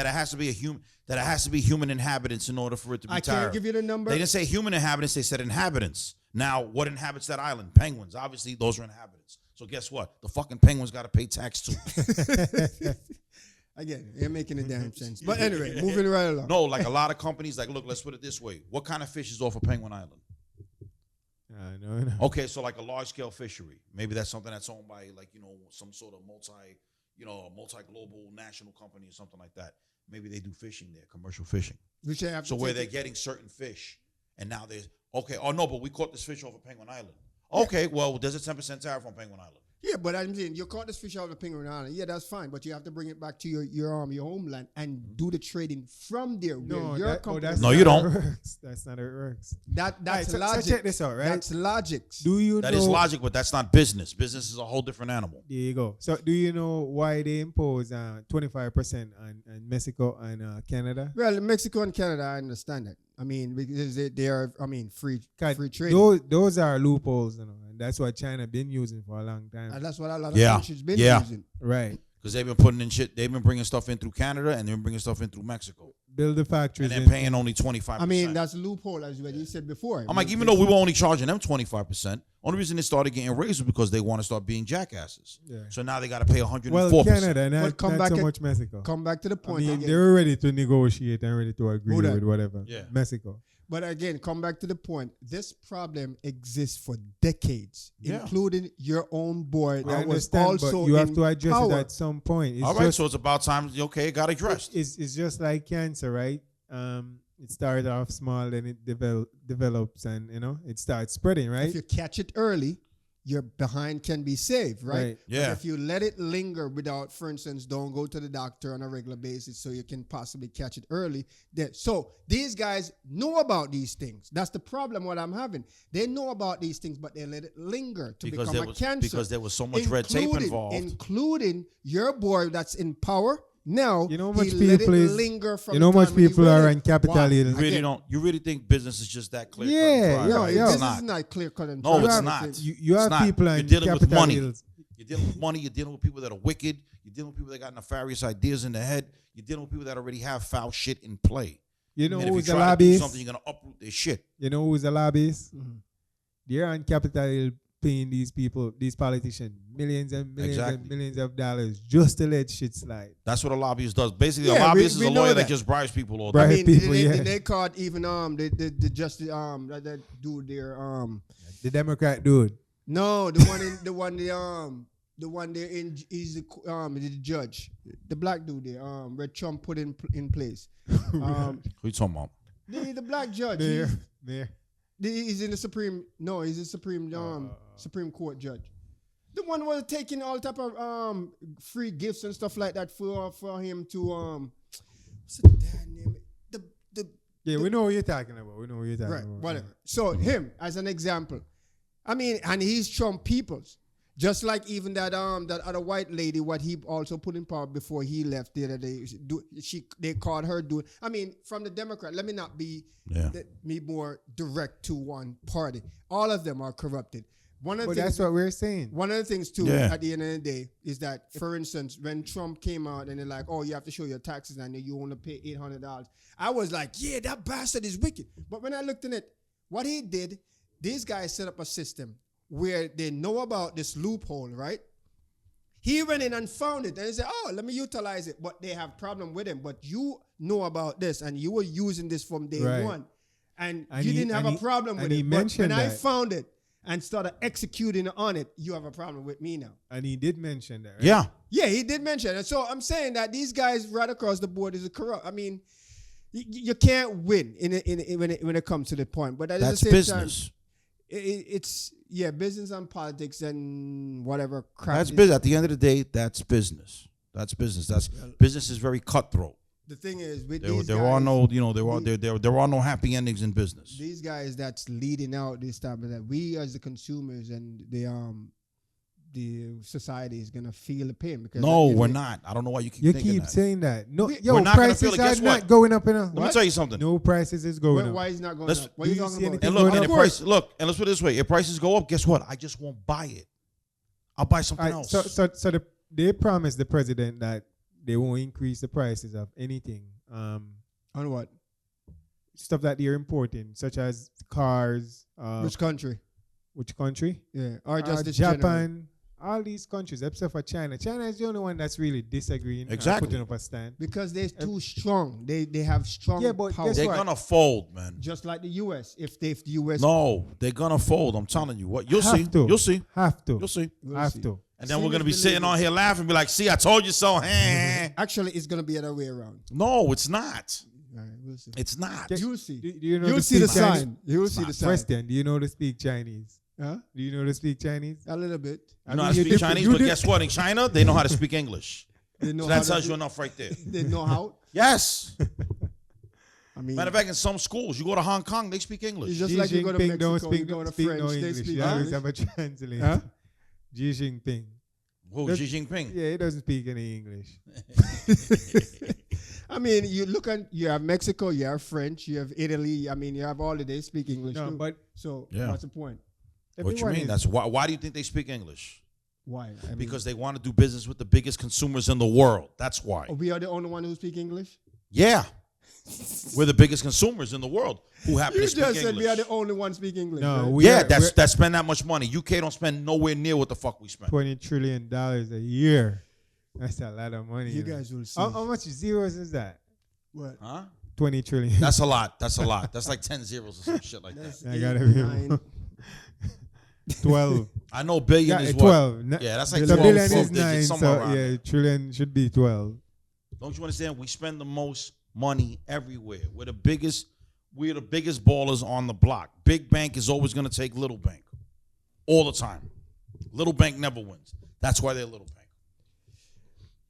a human? That it has to be human inhabitants in order for it to be I can't give you the number. They didn't say human inhabitants. They said inhabitants. Now, what inhabits that island? Penguins. Obviously, those are inhabitants. So guess what? The fucking penguins got to pay tax too. Again, you're making a damn sense. But anyway, moving right along. No, like a lot of companies, like, look, let's put it this way. What kind of fish is off of Penguin Island? No. Okay, so like a large-scale fishery. Maybe that's something that's owned by, like, some sort of multi-global national company or something like that. Maybe they do fishing there, commercial fishing. So where they're getting certain fish, and now there's, okay, oh no, but we caught this fish off of Penguin Island. Okay, well, there's a 10% tariff on Penguin Island. Yeah, but I'm saying you caught this fish out of Penguin Island. Yeah, that's fine, but you have to bring it back to your homeland and do the trading from there. No, no, you don't. That's not how it works. That's logic. So check this out, right? That's logic. That is logic, but that's not business. Business is a whole different animal. There you go. So do you know why they impose 25% on Mexico and Canada? Well, Mexico and Canada, I understand that. I mean, because they are, free trade. Those are loopholes, and that's what China been using for a long time. And that's what a lot of countries been using. Right. Because they've been putting in shit. They've been bringing stuff in through Canada, and they've been bringing stuff in through Mexico. Build the factories. And they're paying only 25%. I mean, that's a loophole, as you said before. I'm like, even though we were only charging them 25%, only reason they started getting raised was because they want to start being jackasses. Yeah. So now they got to pay 104%. Well, Canada, not so much Mexico. Come back to the point again. They're ready to negotiate and ready to agree with whatever. Yeah. Mexico. But again, come back to the point. This problem exists for decades, including your own board. I understand, but you have to address it at some point. All right, so it's about time. Okay, it got addressed. It's just like cancer, right? It started off small, then it develops, and it starts spreading, right? If you catch it early, your behind can be saved, right? Yeah. But if you let it linger without, for instance, don't go to the doctor on a regular basis so you can possibly catch it early. So these guys know about these things. That's the problem what I'm having. They know about these things, but they let it linger to become a cancer. Because there was so much red tape involved. Including your boy that's in power. Now, you know much people are in Capitol Hill. You really think business is just that clear? This is not clear cut and dry. No, it's not. You have people in dealing with Capitol money. Hills. You're dealing with money. You're dealing with people that are wicked. You're dealing with people that got nefarious ideas in their head. You're dealing with people that already have foul shit in play. You know who's the lobbyist? Something you're gonna uproot their shit. You know who's the lobbyist? Mm-hmm. They're on Capitol Hill paying these politicians millions and millions and millions of dollars just to let shit slide. That's what a lobbyist does. Basically, a lobbyist is a lawyer that just bribes people all the time. They caught even the justice that dude there the Democrat dude. No, the one there he's the judge, the black dude there where Trump put in place. Who you talking about? The black judge. There. He's in the Supreme. No, he's the Supreme Court judge. The one who was taking all type of free gifts and stuff like that for him to what's the damn name? We know what you're talking about. Right, whatever. So him as an example. I mean, and he's Trump peoples. Just like even that other white lady, what he also put in power before he left the other day. They called her doing. I mean, from the Democrat. Let me not be me more direct to one party. All of them are corrupted. That's what we're saying. One of the things too, at the end of the day, is that, for instance, when Trump came out and they're like, "Oh, you have to show your taxes and you only pay $800," I was like, "Yeah, that bastard is wicked." But when I looked at it, what he did, these guys set up a system where they know about this loophole, right? He went in and found it, and he said, "Oh, let me utilize it." But they have problem with him. But you know about this, and you were using this from day one, and you didn't have a problem with it. But when I found it and started executing on it, you have a problem with me now. And he did mention that, right? Yeah, he did mention it. So I'm saying that these guys right across the board is corrupt. I mean, you can't win when it comes to the point. But at the same business. Time, it's business and politics and whatever crap. That's business. At the end of the day, that's business. That's business. Business is very cutthroat. The thing is, with there are no happy endings in business. These guys that's leading out this type of that, we as the consumers and the society is gonna feel the pain because we're not. I don't know why you keep saying that. No, we're not gonna feel it. Prices Guess are what? not going up enough. Let me tell you something. No prices is going up. Why is not going up? What are you talking about? And look, and and let's put it this way: if prices go up, guess what? I just won't buy it. I'll buy something else. So they promised the president that they won't increase the prices of anything. On what? Stuff that they're importing, such as cars. Which country? Which country? Yeah, or just Japan. General. All these countries, except for China. China is the only one that's really disagreeing. Exactly. Putting up a stand. Because they're too strong. They have strong power. They're gonna fold, man. Just like the U.S. If the U.S. No, they're gonna fold. I'm telling you. What you'll see. You'll see. Have to. You'll see. Have to. And then we're gonna be sitting on here laughing, and be like, "See, I told you so." Actually, it's gonna be the other way around. No, it's not. All right, we'll see. It's not. You'll see. Do you know You'll see the sign. You'll see the sign. Question: do you know how to speak Chinese? Huh? Do you know how to speak Chinese? A little bit. You know how to speak Chinese, but guess what? In China, they know how to speak English. They know so that tells you enough right there. They know how? Yes. I mean, matter of fact, in some schools, you go to Hong Kong, they speak English. It's just like you go to Mexico, you go to French, no they English. speak You always English. have a translator. Huh? Xi Jinping. Who, Xi Jinping? Yeah, he doesn't speak any English. I mean, you have Mexico, you have French, you have Italy. I mean, you have all of they speak English too. But so what's the point? What you mean? That's why do you think they speak English? Why? Because they want to do business with the biggest consumers in the world. That's why. We are the only one who speak English? Yeah. We're the biggest consumers in the world who happen to speak English. You just said we are the only one speak English. No, right? That spend that much money. UK don't spend nowhere near what the fuck we spend. $20 trillion a year. That's a lot of money. You guys will see. How much zeros is that? What? Huh? 20 trillion. That's a lot. That's a lot. That's like 10 zeros or some shit like that. I gotta be 12. I know billion is 12. What? Yeah, that's like 12 billion is 9. digits, So trillion should be 12. Don't you understand? We spend the most money everywhere. We're the biggest ballers on the block. Big bank is always going to take little bank. All the time. Little bank never wins. That's why they're little bank.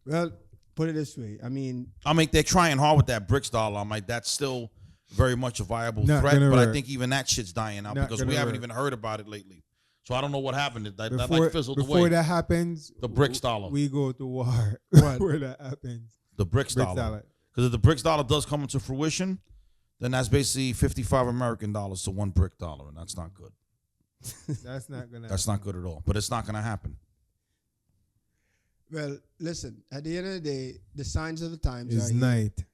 Well, put it this way. I mean, they're trying hard with that BRICS dollar. I'm like, that's still very much a viable threat. But I think even that shit's dying out because we haven't even heard about it lately. So I don't know what happened. That like fizzled away. Before that happens, the BRICS dollar. We go to war. Where that happens. The BRICS dollar. Because if the BRICS dollar does come into fruition, then that's basically 55 American dollars to one BRIC dollar, and that's not good. That's not gonna. That's not good at all. But it's not gonna happen. Well, listen. At the end of the day, the signs of the times is are night.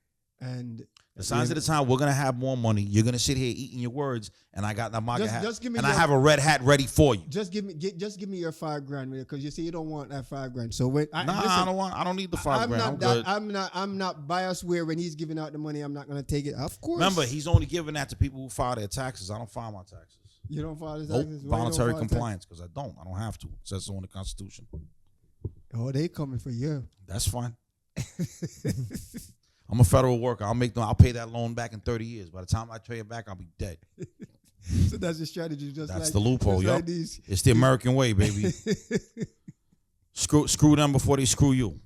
And the signs of the time, we're gonna have more money. You're gonna sit here eating your words, and I got the MAGA hat, and I have a red hat ready for you. Just give me your $5,000 because you say you don't want that $5,000. So when I don't need the $5,000. I'm not biased where when he's giving out the money, I'm not gonna take it. Of course. Remember, he's only giving that to people who file their taxes. I don't file my taxes. You don't file the taxes? Nope. Voluntary compliance because I don't have to. It says so in the Constitution. Oh, they coming for you. That's fine. I'm a federal worker. I'll pay that loan back in 30 years. By the time I pay it back, I'll be dead. So that's the strategy. That's the loophole, yo. Like it's the American way, baby. Screw them before they screw you.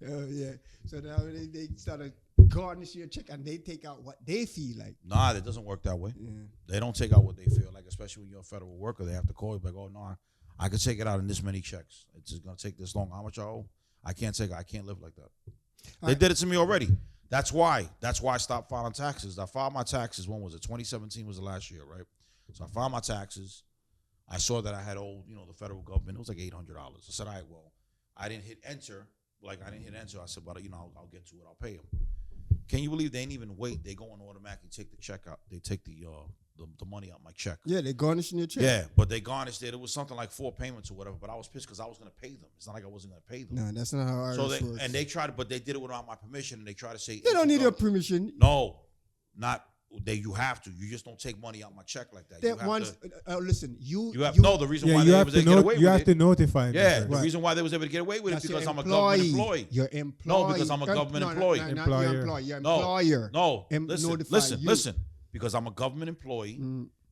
Oh yeah. So now they start to garnish your check and they take out what they feel like. Nah, it doesn't work that way. Yeah. They don't take out what they feel like, especially when you're a federal worker. They have to call you like, oh no, I could take it out in this many checks. It's just gonna take this long. How much I owe? I can't live like that. They did it to me already. That's why I stopped filing taxes. I filed my taxes. When was it? 2017 was the last year, right? So I filed my taxes. I saw that I had owed, the federal government. It was like $800. I said, all right, well, I didn't hit enter. I said, but I'll get to it. I'll pay them. Can you believe they didn't even wait? They go and automatically take the check out. They take the money out my check. Yeah, they garnishing your check. Yeah, but they garnished it. It was something like 4 payments or whatever. But I was pissed because I was going to pay them. It's not like I wasn't going to pay them. No, that's not how IRS works. And they tried, but they did it without my permission. And they try to say they don't need your permission. No, not they. You have to. You just don't take money out my check like that. Listen, the reason why they was able to get away with it. You have to notify them. Yeah, the reason why they was able to get away with it because I'm a government employee. You're employee. No, because I'm a government employee. Not your employer. Your employer. No. Listen. Because I'm a government employee.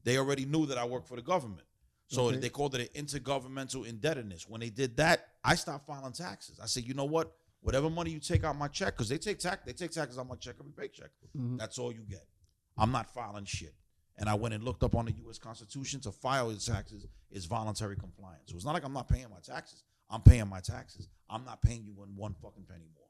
They already knew that I work for the government. So they called it an intergovernmental indebtedness. When they did that, I stopped filing taxes. I said, you know what? Whatever money you take out my check, because they take taxes on my check every paycheck. That's all you get. I'm not filing shit. And I went and looked up on the U.S. Constitution to file the taxes is voluntary compliance. So it's not like I'm not paying my taxes. I'm paying my taxes. I'm not paying you one fucking penny more.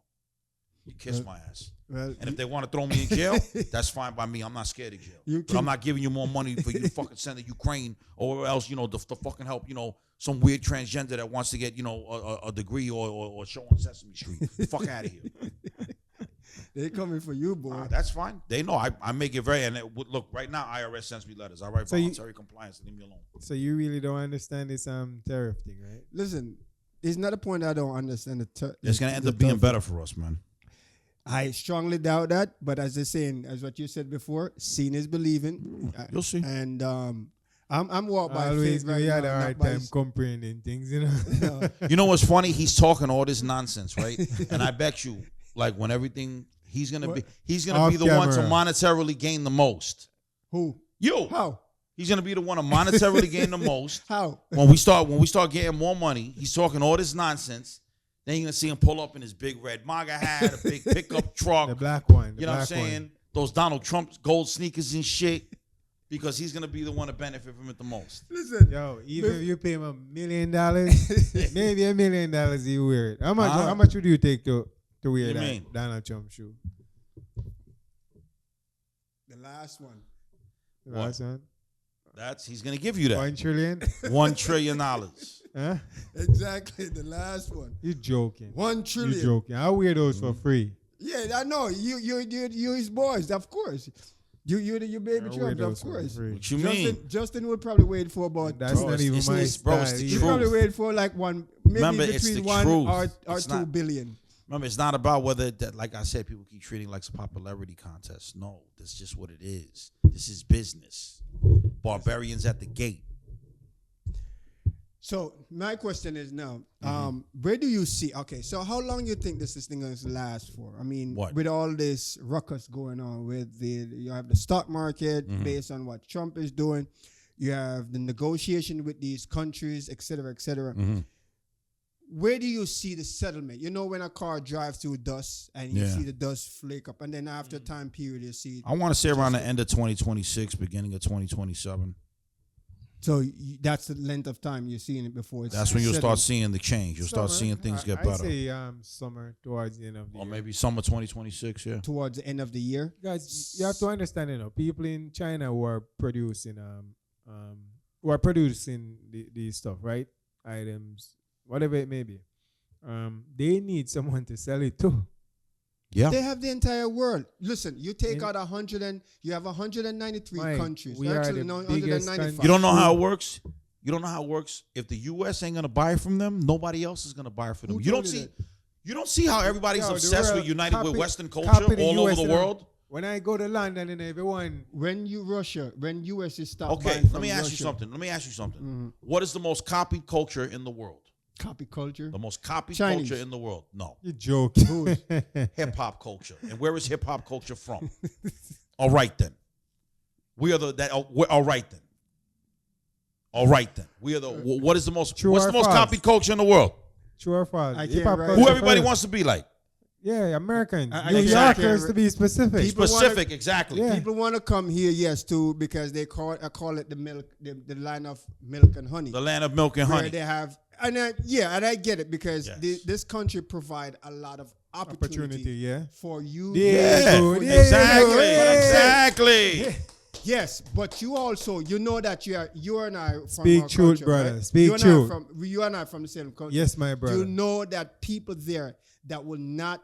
You kiss my ass. And if they want to throw me in jail, that's fine by me. I'm not scared of jail. But I'm not giving you more money for you to fucking send to Ukraine or else, to fucking help, some weird transgender that wants to get, a degree or show on Sesame Street. Fuck out of here. They coming for you, boy. That's fine. They know I make it very. And look, right now IRS sends me letters. I write voluntary compliance. Leave me alone. So you really don't understand this tariff thing, right? Listen, it's not a point I don't understand it's gonna end up being better for us, man. I strongly doubt that, but as what you said before, seeing is believing. You'll see. And I'm walked by faith right we now. had a hard time comprehending things, You know what's funny? He's talking all this nonsense, right? And I bet you, when everything, he's gonna be the one to monetarily gain the most. Who? You. How? He's gonna be the one to monetarily gain the most. How? When we start getting more money, he's talking all this nonsense. Then you're gonna see him pull up in his big red MAGA hat, a big pickup truck. The black one. You know what I'm saying? Those Donald Trump gold sneakers and shit. Because he's gonna be the one to benefit from it the most. Listen, even if you pay him $1 million, maybe $1 million he wear it. How much would you take to wear that Donald Trump shoe? The last one. The last one? He's gonna give you that. $1 trillion? $1 trillion. Huh? Exactly, the last one. You're joking. $1 trillion. You're joking. I'll wear those for free. Yeah, I know. You his boys, of course. You baby Trump, of course. What you mean? Justin would probably wait for about. That's not even my style. It's the He truth. probably wait for between 1 or 2 billion. Remember, it's not about whether that. Like I said, people keep treating like a popularity contest. No, that's just what it is. This is business. Barbarians at the gate. So my question is now, where do you see? Okay, so how long you think this thing is going to last for? I mean, with all this ruckus going on, you have the stock market based on what Trump is doing, you have the negotiation with these countries, et cetera, et cetera. Where do you see the settlement? When a car drives through dust and you see the dust flake up, and then after a time period you see. I want to say around the end of 2026, beginning of 2027. So that's the length of time you're seeing it before. That's when you'll start seeing the change. You'll start seeing things get better. I say summer towards the end of the year. Or maybe summer 2026, yeah. Towards the end of the year. Guys, you have to understand, people in China who are producing these stuff, right? Items, whatever it may be. They need someone to sell it to. Yeah. They have the entire world. Listen, you take out 100 and you have 193 countries. We actually, no, biggest 195. You don't know how it works? You don't know how it works? If the U.S. ain't going to buy from them, nobody else is going to buy from them. You don't see how everybody's obsessed with united with Western culture all over the world? When I go to London and everyone... When U.S. is stopped Okay, let me ask you something. What is the most copied culture in the world? Copy culture? The most copied Chinese. Culture in the world? No. You're joking. Hip-hop culture. And where is hip-hop culture from? All right, then. We are all right, then. All right, then. We are what is the most... What's the most copied culture in the world? True or false? Who everybody wants to be like? Yeah, Americans. I- New exactly. Yorkers to be specific. People Specific, exactly. Yeah. People want to come here, yes, too, because I call it the milk, the line of milk and honey. The land of milk and where honey. they have, and I get it because Yes. this country provide a lot of opportunity, yeah. for you. Yeah, for good. you- Yeah, Exactly. yeah. Exactly. Yes, but you also know that you and I from Speak our truth, culture, brother. right? Speak you and truth. you and I from the same country. Yes, my brother. You know that people there that will not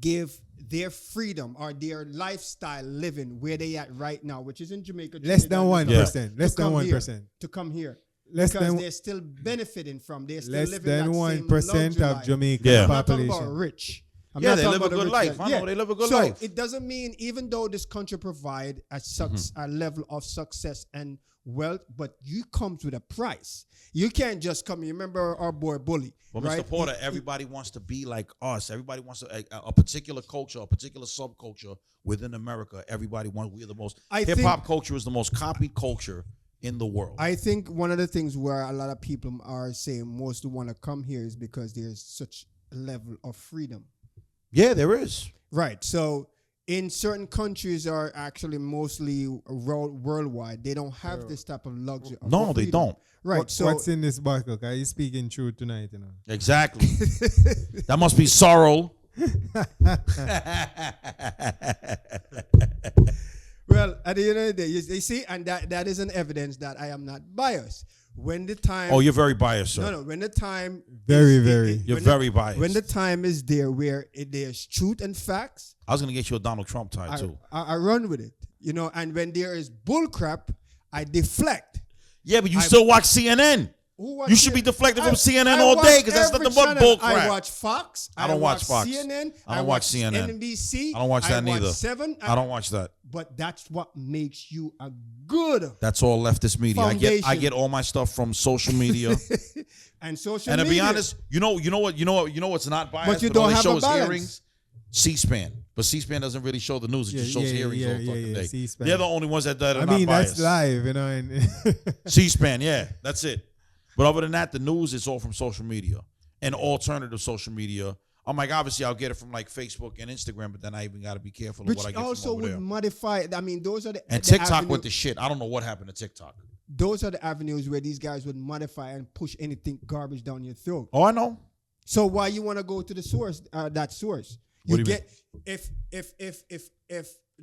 give their freedom or their lifestyle living where they at right now, which is in Jamaica. Less Trinidad, than and 1%. Tobago, Less to than come 1%. here, to come here. Less Because than they're still benefiting from. They're still less living than that same 1% luxury of life. Jamaican Yeah. I'm not talking population. about rich. I'm Yeah, not they talking live a about the good rich life. guys. I know they live a good so life. it doesn't mean, even though this country provide a level of success and wealth, but you comes with a price. You can't just come. You remember our boy Bully, But right? Mr. Porter, everybody wants to be like us. Everybody wants a particular culture, a particular subculture within America. Everybody wants. We're the most. I Hip think- hop culture is the most copied culture in the world. I think one of the things where a lot of people are saying most want to come here is because there's such a level of freedom. Yeah, there is. Right. So in certain countries are actually mostly worldwide, they don't have this type of luxury. Of No, they freedom. don't. Right. So what's in this bottle? Are you speaking truth tonight? You know. Exactly. That must be sorrow. well, at the end of the day, you see, and that is an evidence that I am not biased. When the time Oh, you're very biased, sir. no, when the time Very, is- very. You're when the- very biased. when the time is there where there's truth and facts, I was gonna get you a Donald Trump tie I, too. I run with it, and when there is bull crap, I deflect. Yeah, but you still watch CNN. Who You should be deflected from CNN all day because that's nothing but bull crap. I watch Fox. I don't watch Fox. CNN. I don't watch CNN. NBC. I don't watch that neither. 7. I don't watch that. But that's what makes you a good That's all leftist media. I Foundation. get all my stuff from social media. and social And to media. be honest, you know what's not biased, But you all don't they have show a is balance. hearings. C-SPAN, but C-SPAN doesn't really show the news; it just shows hearings all fucking day. C-SPAN. They're the only ones that are I not mean, biased. that's live, you know. And C-SPAN, yeah, that's it. But other than that, the news is all from social media and alternative social media. I'm like, obviously, I'll get it from like Facebook and Instagram, but then I even got to be careful of which what I get also from over would there. modify. I mean, those are the And the TikTok avenue- went to shit. I don't know what happened to TikTok. Those are the avenues where these guys would modify and push anything garbage down your throat. Oh, I know. So why you want to go to the source? That source. What You do you get if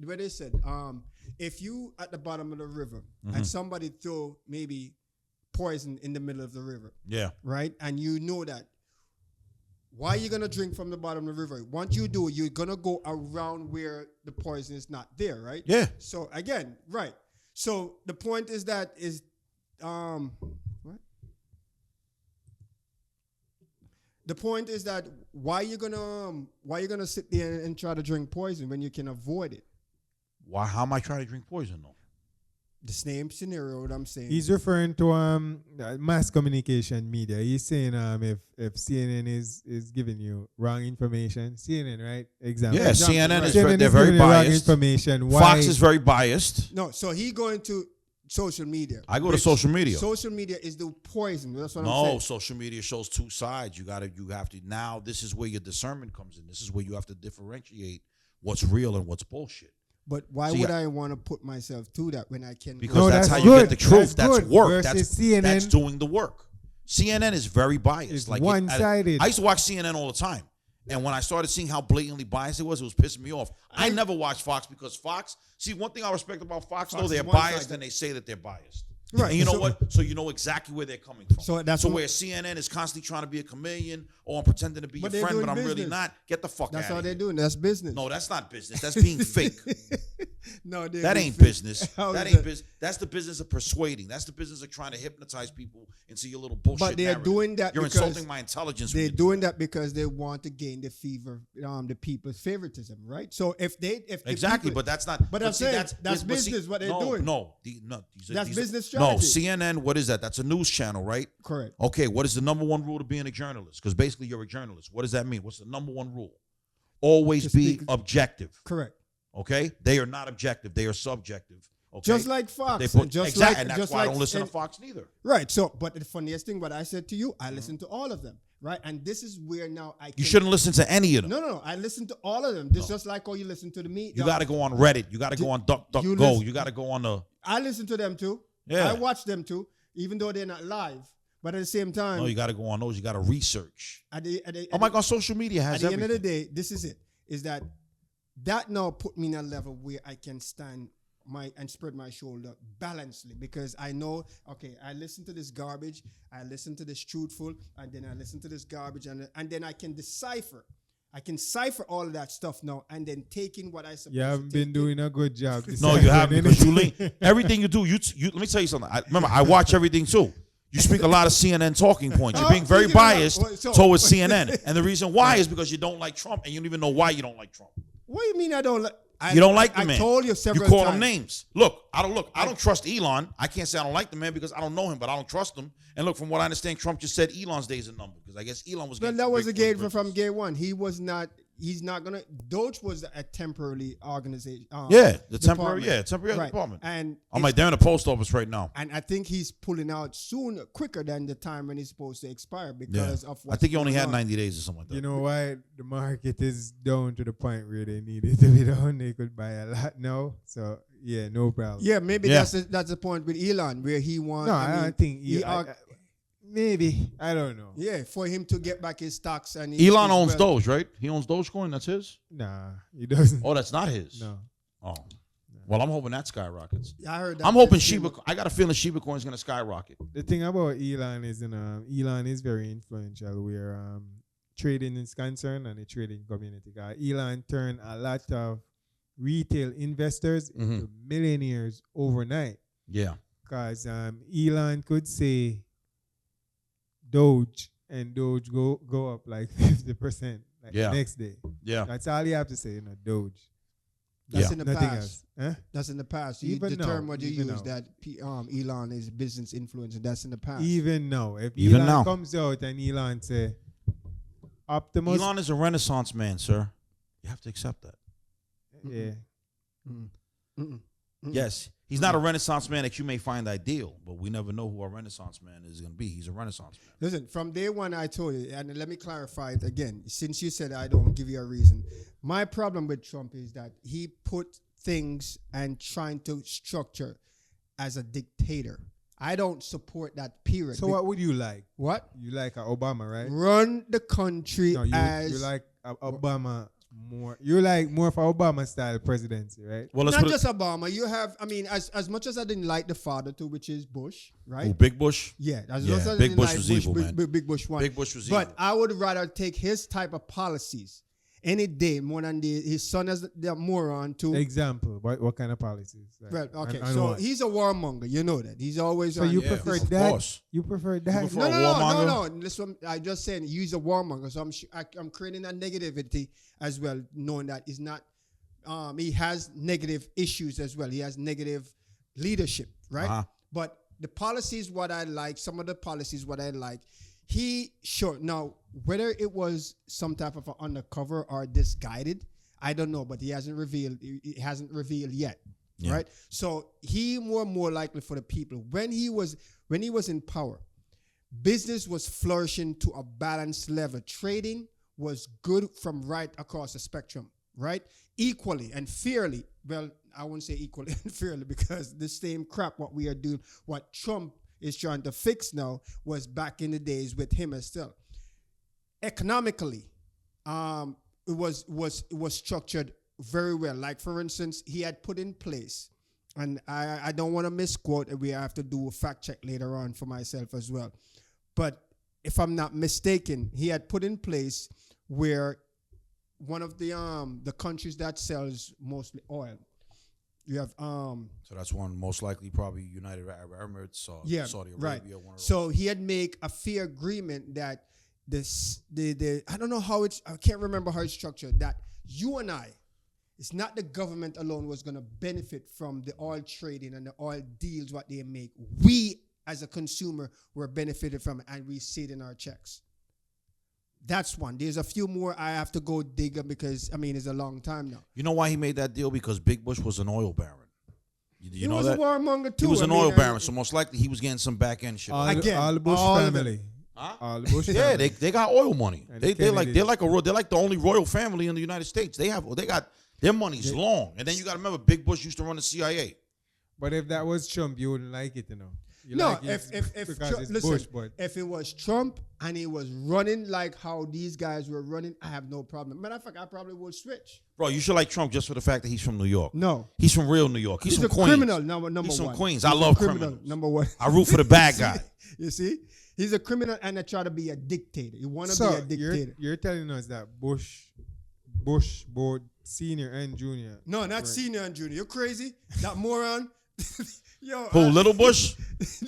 what they said. If you at the bottom of the river Mm-hmm. and somebody throw maybe poison in the middle of the river, Yeah. right? And you know that. Why are you gonna drink from the bottom of the river? Once you do, you're gonna go around where the poison is not there, right? Yeah. So again, right. So the point is what? The point is that why you gonna sit there and try to drink poison when you can avoid it? Why? How am I trying to drink poison though? The same scenario. What I'm saying. he's referring to mass communication media. He's saying if CNN is giving you wrong information, CNN, right? Example. Yeah, example, CNN right. is CNN they're is very giving you wrong biased. information. Why? Fox is very biased. No, so he going to social media. I go to which social media. Social media is the poison. That's what I'm No, saying. social media shows two sides. You have to now. This is where your discernment comes in. This is where you have to differentiate what's real and what's bullshit. But why See, would I want to put myself through that when I can? Because No, that's that's how you good. get the truth. That's That's good. work. Versus That's CNN. That's doing the work. CNN is very biased. It's Like one-sided. I used to watch CNN all the time, and when I started seeing how blatantly biased it was pissing me off. I never watched Fox because Fox. See, one thing I respect about Fox, though, Fox they're is one-sided. biased and they say that they're biased. Right. And you know So- what? So you know exactly where they're coming from. So that's what- where CNN is constantly trying to be a chameleon or I'm pretending to be But your they're friend, but doing I'm really business. not. Get the fuck That's out how of they're here. doing. That's business. No, that's not business. That's being fake. No, they're That being ain't fake. business. How That is ain't business. That's the business of persuading. That's the business of trying to hypnotize people into your little bullshit. But they're narrative. doing that You're because insulting my intelligence. when They're you do doing that because they want to gain the the people's favoritism, right? So if the exactly, people, but that's not. But I'm see, saying that's but see, business, what they're no, doing. No, That's business No, strategy. CNN. What is that? That's a news channel, right? correct. Okay, what is the number one rule to being a journalist? Because basically, you're a journalist. What does that mean? What's the number one rule? Always To be speak- objective. Correct. Okay, they are not objective. They are subjective. Okay, Just like Fox. they put just exactly, like and that's just why like I don't listen and- to Fox neither. Right. So, but the funniest thing, what I said to you, I Mm-hmm. listen to all of them. right? And this is where now I can, You shouldn't listen to any of them. No. I listen to all of them. This just like how you listen to the meat. You got to go on Reddit. You got to go on DuckDuckGo. You got to go on the. I listen to them too. Yeah. I watch them too, even though they're not live. But at the same time, No, you got to go on those. You got to research. Oh my God, social media has at the everything. end of the day, this is it. Is that now put me in a level where I can stand and spread my shoulder balancedly, because I know, okay, I listen to this garbage, I listen to this truthful, and then I listen to this garbage, and then I can decipher. I can cipher all of that stuff now, and then take in what I suppose. You haven't been doing a good job. No, you haven't, because you lean. Everything you do, you let me tell you something. Remember, I watch everything too. You speak a lot of CNN talking points. You're being very biased towards CNN. And the reason why is because you don't like Trump, and you don't even know why you don't like Trump. What do you mean I don't like? You don't like the man. I told you several times. You call times. him names. Look, I don't trust Elon. I can't say I don't like the man because I don't know him, but I don't trust him. And look, from what I understand, Trump just said Elon's days are numbered, because I guess Elon was. But that was a gate from day one. He was not. He's not gonna. Doge was a temporary organization. The temporary department. And I'm like, they're in the post office right now. And I think he's pulling out quicker than the time when he's supposed to expire because of. I think he only had 90 days or something like that. You know why the market is down to the point where they need it to be down? They could buy a lot now. So yeah, no problem. Yeah, maybe that's the point with Elon where he wants. No, I don't think maybe. I don't know. Yeah, for him to get back his stocks. And Elon owns Doge, right? He owns Dogecoin. That's his? Nah, he doesn't. Oh, that's not his? No. Oh. Well, I'm hoping that skyrockets. I heard that. I'm hoping I got a feeling Shiba Coin is going to skyrocket. The thing about Elon is, Elon is very influential where trading is concerned and the trading community. Elon turned a lot of retail investors into millionaires overnight. Yeah. Because Elon could say Doge, and Doge go up like 50% the next day. Yeah. That's all you have to say, Doge. That's in the Nothing past. else. Huh? That's in the past. Even the term what you even use that Elon is business influencer. That's in the past. Even now. If Even Elon now. comes out and Elon say Optimus. Elon is a renaissance man, sir. You have to accept that. Yeah. Yes. He's not a renaissance man that you may find ideal, but we never know who a renaissance man is going to be. He's a renaissance man. Listen, from day one I told you, and let me clarify it again, since you said I don't give you a reason. My problem with Trump is that he put things and trying to structure as a dictator. I don't support that period. So what would you like? What? You like Obama, right? Run the country No, you like Obama more. You like more of Obama style presidency, right? Well, not just Obama. You have, as much as I didn't like the father too, which is Bush, right? Ooh, Big Bush? Yeah, as Yeah, much as I Big didn't Bush like was evil, man. Big Bush one. Big Bush was But evil. I would rather take his type of policies any day more than his son as the moron too. Example, what kind of policies? Like, Well, okay, and so what? he's a warmonger. You know that. He's always So on. you Yeah, prefer of that? course. You prefer that? prefer No, a no, warmonger? no. Listen, I just saying he's a warmonger. So I'm creating a negativity as well, knowing that he's not. He has negative issues as well. He has negative leadership, right? Uh-huh. But the policies, what I like, some of the policies, what I like, now whether it was some type of an undercover or disguided, I don't know, but he hasn't revealed yet, Yeah. right? So he more likely for the people. When he was in power, business was flourishing to a balanced level. Trading was good from right across the spectrum, right? Equally and fairly. Well, I won't say equally and fairly because the same crap what we are doing, what Trump is trying to fix now was back in the days with him as still. Economically, it was structured very well. Like for instance, he had put in place, and I don't want to misquote, and we have to do a fact check later on for myself as well. But if I'm not mistaken, he had put in place where one of the countries that sells mostly oil. You have So that's one most likely probably United Arab Emirates or Saudi Arabia. Right. One of those. So he had made a fair agreement that I don't know how I can't remember how it's structured, that you and I, it's not the government alone was going to benefit from the oil trading and the oil deals what they make. We as a consumer were benefited from it, and we see it in our checks. That's one. There's a few more I have to go dig up because, it's a long time now. You know why he made that deal? Because Big Bush was an oil baron. You know was that? a warmonger too. He was an oil baron, so most likely he was getting some back end shit. All the Bush family. Huh? All the Bush Yeah, family. they got oil money. And They're like Kennedys. they're like the only royal family in the United States. They got their money's long. And then you got to remember, Big Bush used to run the CIA. But if that was Trump, you wouldn't like it, You No, like it if because Trump, it's listen, Bush, but if it was Trump and he was running like how these guys were running, I have no problem. Matter of fact, I probably would switch. Bro, you should like Trump just for the fact that he's from New York. No, He's from real New York. He's he's from a Queens. criminal. Number He's one. from Queens. He's I a love criminal. criminals. Number one. I root for the bad guy. You see, he's a criminal and I try to be a dictator. You want to so be a dictator? you're telling us that Bush, both senior and junior. No, not Right. senior and junior. You're crazy. That moron. Yo, Who, Little Bush?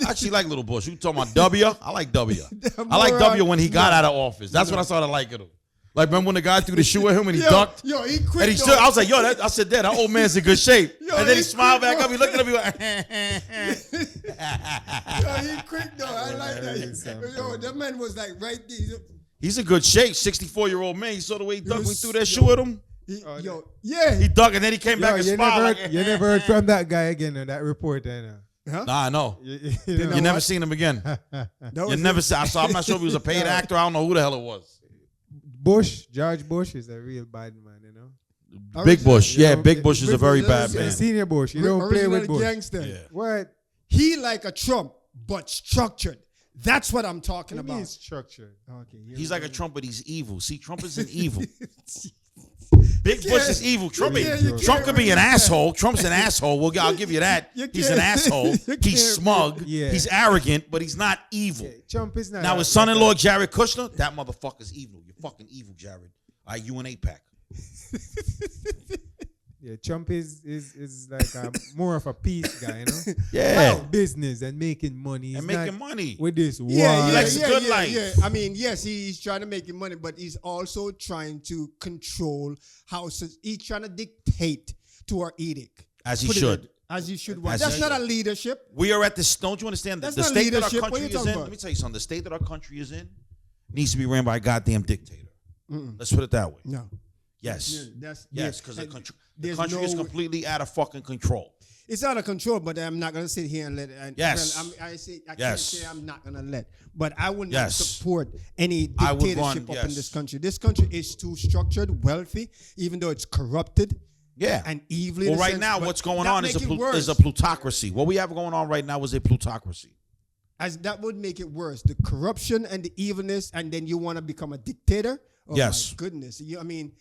I actually like Little Bush. You talking about W? I like W. that I like moron- W when he got No. out of office. That's when I started liking him. Like, remember when the guy threw the shoe at him and he Yo, ducked? Yo, he quit. And he though. stood, I was like, yo, I said, that old man's in good shape. Yo, and then he he smiled quit, back bro. up. He looked at me, he went, Yo, he quick though. I like Hilarious, that. son. Yo, that man was like right there. he's in good shape. 64-year-old man. You saw the way he ducked when he was- threw that yo. shoe at him? Oh, Yo, yeah. He ducked and then he came back Yo, and you smiled. never, Like, you never heard from that guy again, that reporter. Huh? Nah, I know. know You never what? seen him again. That You was never it. seen. I'm not sure if he was a paid actor. I don't know who the hell it was. George Bush is a real bad man, Big Bush. Yeah, You know, Big Bush is a very Bush bad is- man. Senior Bush, you don't play with Original Bush. gangster. Yeah. What? He like a Trump, but structured. That's what I'm talking What about. means structure? Okay, He's like a Trump, but he's evil. See, Trump isn't evil. Big You Bush can't- is evil. Trump, you can't Trump could be an really- asshole. Trump's an asshole. Well, I'll give you that. You He's an can't- asshole. you He's can't- smug. Yeah. He's arrogant, but he's not evil. Yeah, Trump is not. Now, his son-in-law, Jared Kushner, that motherfucker's evil. You're fucking evil, Jared. All right, you an APAC. Yeah, Trump is like more of a peace guy, Yeah. About business and making money. He's And not making money. with this war. Yeah, He yeah, likes a yeah, good yeah, life. yeah. I mean, yes, he's trying to make money, but he's also trying to control houses. He's trying to dictate to our edict. As he Put it should. in- As he should. As That's he not a should. leadership. We are at this. Don't you understand that That's the not state that leadership. our What country you is talking in? about? Let me tell you something. The state that our country is in needs to be ran by a goddamn dictator. Let's put it that way. No. Yes. Yeah, that's Yes, yeah. because And the there's country is no- completely out of fucking control. It's out of control, but I'm not gonna sit here and let. And, Yes. well, I can't Yes. say I'm not gonna let, but I would not Yes. support any I would dictatorship run- up in yes. this country. This country is too structured, wealthy, even though it's corrupted Yeah. and evil. in Well, a right sense, now, but what's going that on is make it is worse. a plutocracy. What we have going on right now is a plutocracy. As that would make it worse. The corruption and the evilness, and then you want to become a dictator. Oh Yes. my goodness. I mean,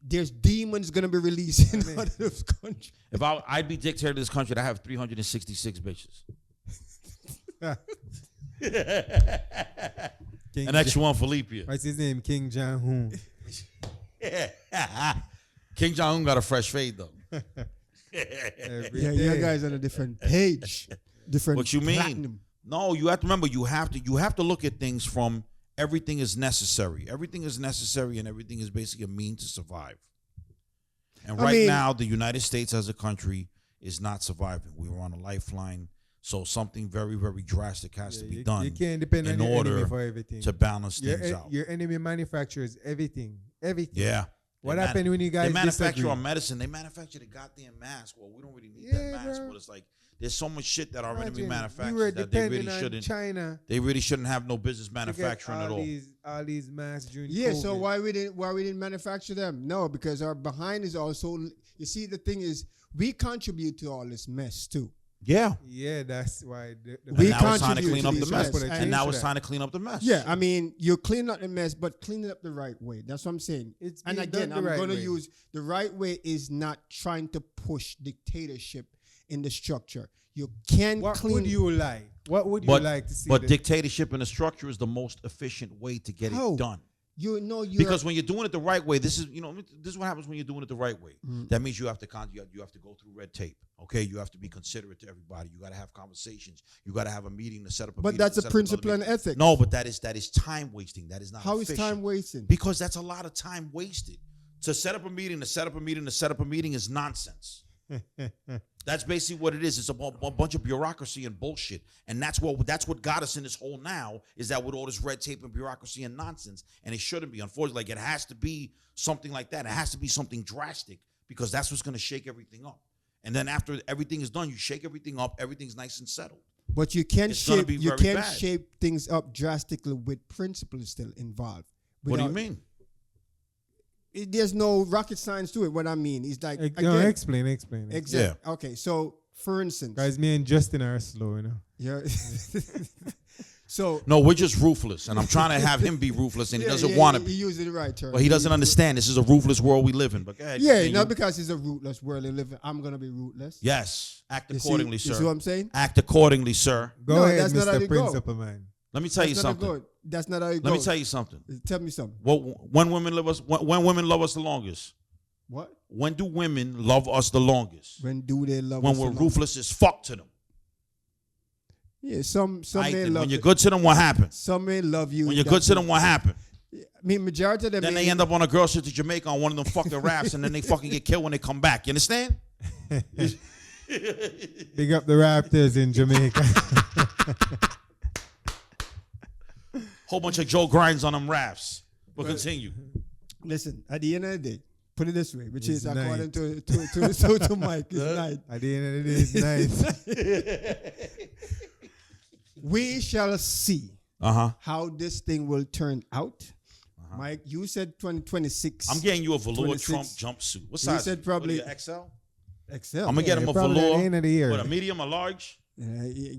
there's demons gonna be released out of this country. If I'd be dictator of this country, I'd have 366 bitches. King An extra one for leap year. What's his name? King Jong-un. King Jong-un got a fresh fade, though. Every Yeah, day. you guys on a different page, different. What you mean? platinum. No, you have to remember, you have to look at things from everything is necessary. Everything is necessary and everything is basically a mean to survive. And I right mean- now, the United States as a country is not surviving. We were on a lifeline. So something very, very drastic has to be you, done You can't depend in on your order enemy for everything. to balance your, things out. your enemy manufactures everything. Everything. Yeah. What They happened when you guys They manufacture disagree? our medicine. They manufacture the goddamn mask. Well, we don't really need Yeah, that mask, bro. but it's like there's so much shit that our enemy Imagine manufactures we were that they depending really on shouldn't. China They really shouldn't have no business to get manufacturing at all. all these masks during Yeah, COVID. so why we didn't manufacture them? No, because our behind is also. You see, the thing is, we contribute to all this mess too. Yeah. Yeah, that's why. We And now it's time to contribute clean to up the these mess. mess. And now it's time. time to clean up the mess. Yeah, I mean, you're cleaning up the mess, but clean it up the right way. That's what I'm saying. It's And being again, done I'm the right going to way. use the right way is not trying to push dictatorship in the structure. You can What clean. would you like? What would you But, like to see? but the- dictatorship in the structure is the most efficient way to get How? it done. You know, you Because when you're doing it the right way, this is what happens when you're doing it the right way. Mm. That means you have to you have to go through red tape. Okay, you have to be considerate to everybody. You got to have conversations. You got to have a meeting to set up a. But meeting that's to a set up another principle and meeting. ethics. No, but that is time wasting. That is not. How is efficient. time wasting? Because that's a lot of time wasted. To set up a meeting, to set up a meeting, to set up a meeting is nonsense. That's basically what it is. It's a bunch of bureaucracy and bullshit, and that's what got us in this hole now. Is that with all this red tape and bureaucracy and nonsense, and it shouldn't be. Unfortunately, like it has to be something like that. It has to be something drastic because that's what's going to shake everything up. And then after everything is done, you shake everything up. Everything's nice and settled. But you can It's gonna shape be you very can bad. shape things up drastically with principles still involved. What do you Without- mean? There's no rocket science to it. What I mean is like No, again, explain. exactly. Okay, so for instance, Guys, me and Justin are slow, you know. yeah. So No, we're just ruthless, and I'm trying to have him be ruthless, and he doesn't want to He be. used the right term. But he doesn't understand this is a ruthless world we live in. But go ahead. Yeah, continue. not because it's a rootless world we live in. I'm gonna be rootless. Yes, act You see- accordingly, you sir. see what I'm saying? Act accordingly, sir. Go No, ahead, that's not how Mr. you go. Principal Man. Let me tell you That's not something. good. That's not how you go. Let me tell you something. Tell me something. When women love us, when women love us the longest. What? When do women love us the longest? When do they love When us we're so long? ruthless as fuck to them. Yeah, some Right, may then love when you're it. good to them, what happens? Some may love you. When you're that good to way. them, what happens? I mean, majority of them. Then may- they end up on a girl trip to Jamaica on one of them fucking rafts, and then they fucking get killed when they come back. You understand? Big up the Raptors in Jamaica. Whole bunch of Joe Grinds on them rafts. But continue. Listen, at the end of the day, put it this way, which It's is according night. to Mike, it's night. At the end of the day, it's nice. We shall see Uh-huh. how this thing will turn out. Mike, you said 2026. I'm getting you a velour 26. Trump jumpsuit. What You size? said probably- What, XL? XL. I'm gonna get him a probably at the velour. end of the year. What, a medium, a large?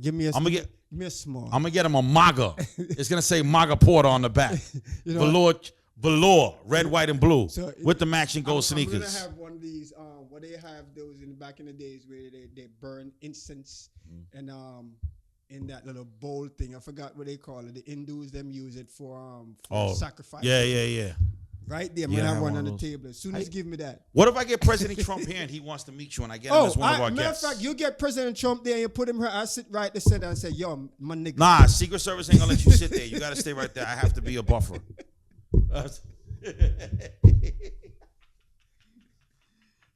Give me a. I'ma get- Give me a small. I'm gonna get him a MAGA. It's gonna say MAGA Porter on the back. You know, Velour, red, white, and blue, So with the matching gold I'm gonna sneakers. have one of these. What they have those in back in the days where they burn incense and in that little bowl thing. I forgot what they call it. The Hindus them use it for sacrifice. Yeah. Right there. I'm Yeah, gonna I have one want on the those. table. As soon as you give me that. What if I get President Trump here and he wants to meet you and I get him as one of our matter of guests? fact, you get President Trump there and you put him here. I sit right in the center and say, "Yo, my nigga." Nah, Secret Service ain't gonna let you sit there. You gotta stay right there. I have to be a buffer.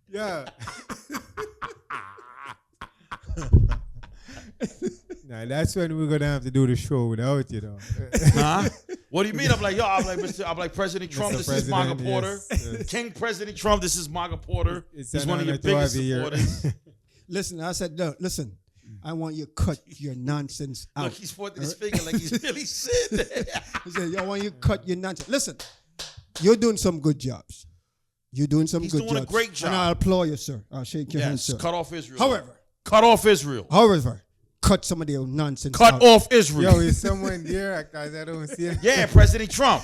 Yeah. Now that's when we're gonna have to do the show without you, though. Huh? What do you mean? I'm like President Trump. Mr. This is MAGA President, Porter. yes. King President Trump. This is MAGA Porter. It's He's an one of your honor to have biggest you here. supporters. Listen, I said, no, listen. I want you to cut your nonsense out. Look, he's pointing his finger like he's really sitting. He said, "I want you to cut your nonsense." Listen, you're doing some good jobs. You're doing some He's good doing a jobs. great job. And I applaud you, sir. I'll shake your hand, Yes, sir. cut off Israel. Cut off Israel. Cut some of their nonsense Cut out. off Israel. Yo, is someone there? Because I don't see it. Yeah, President Trump.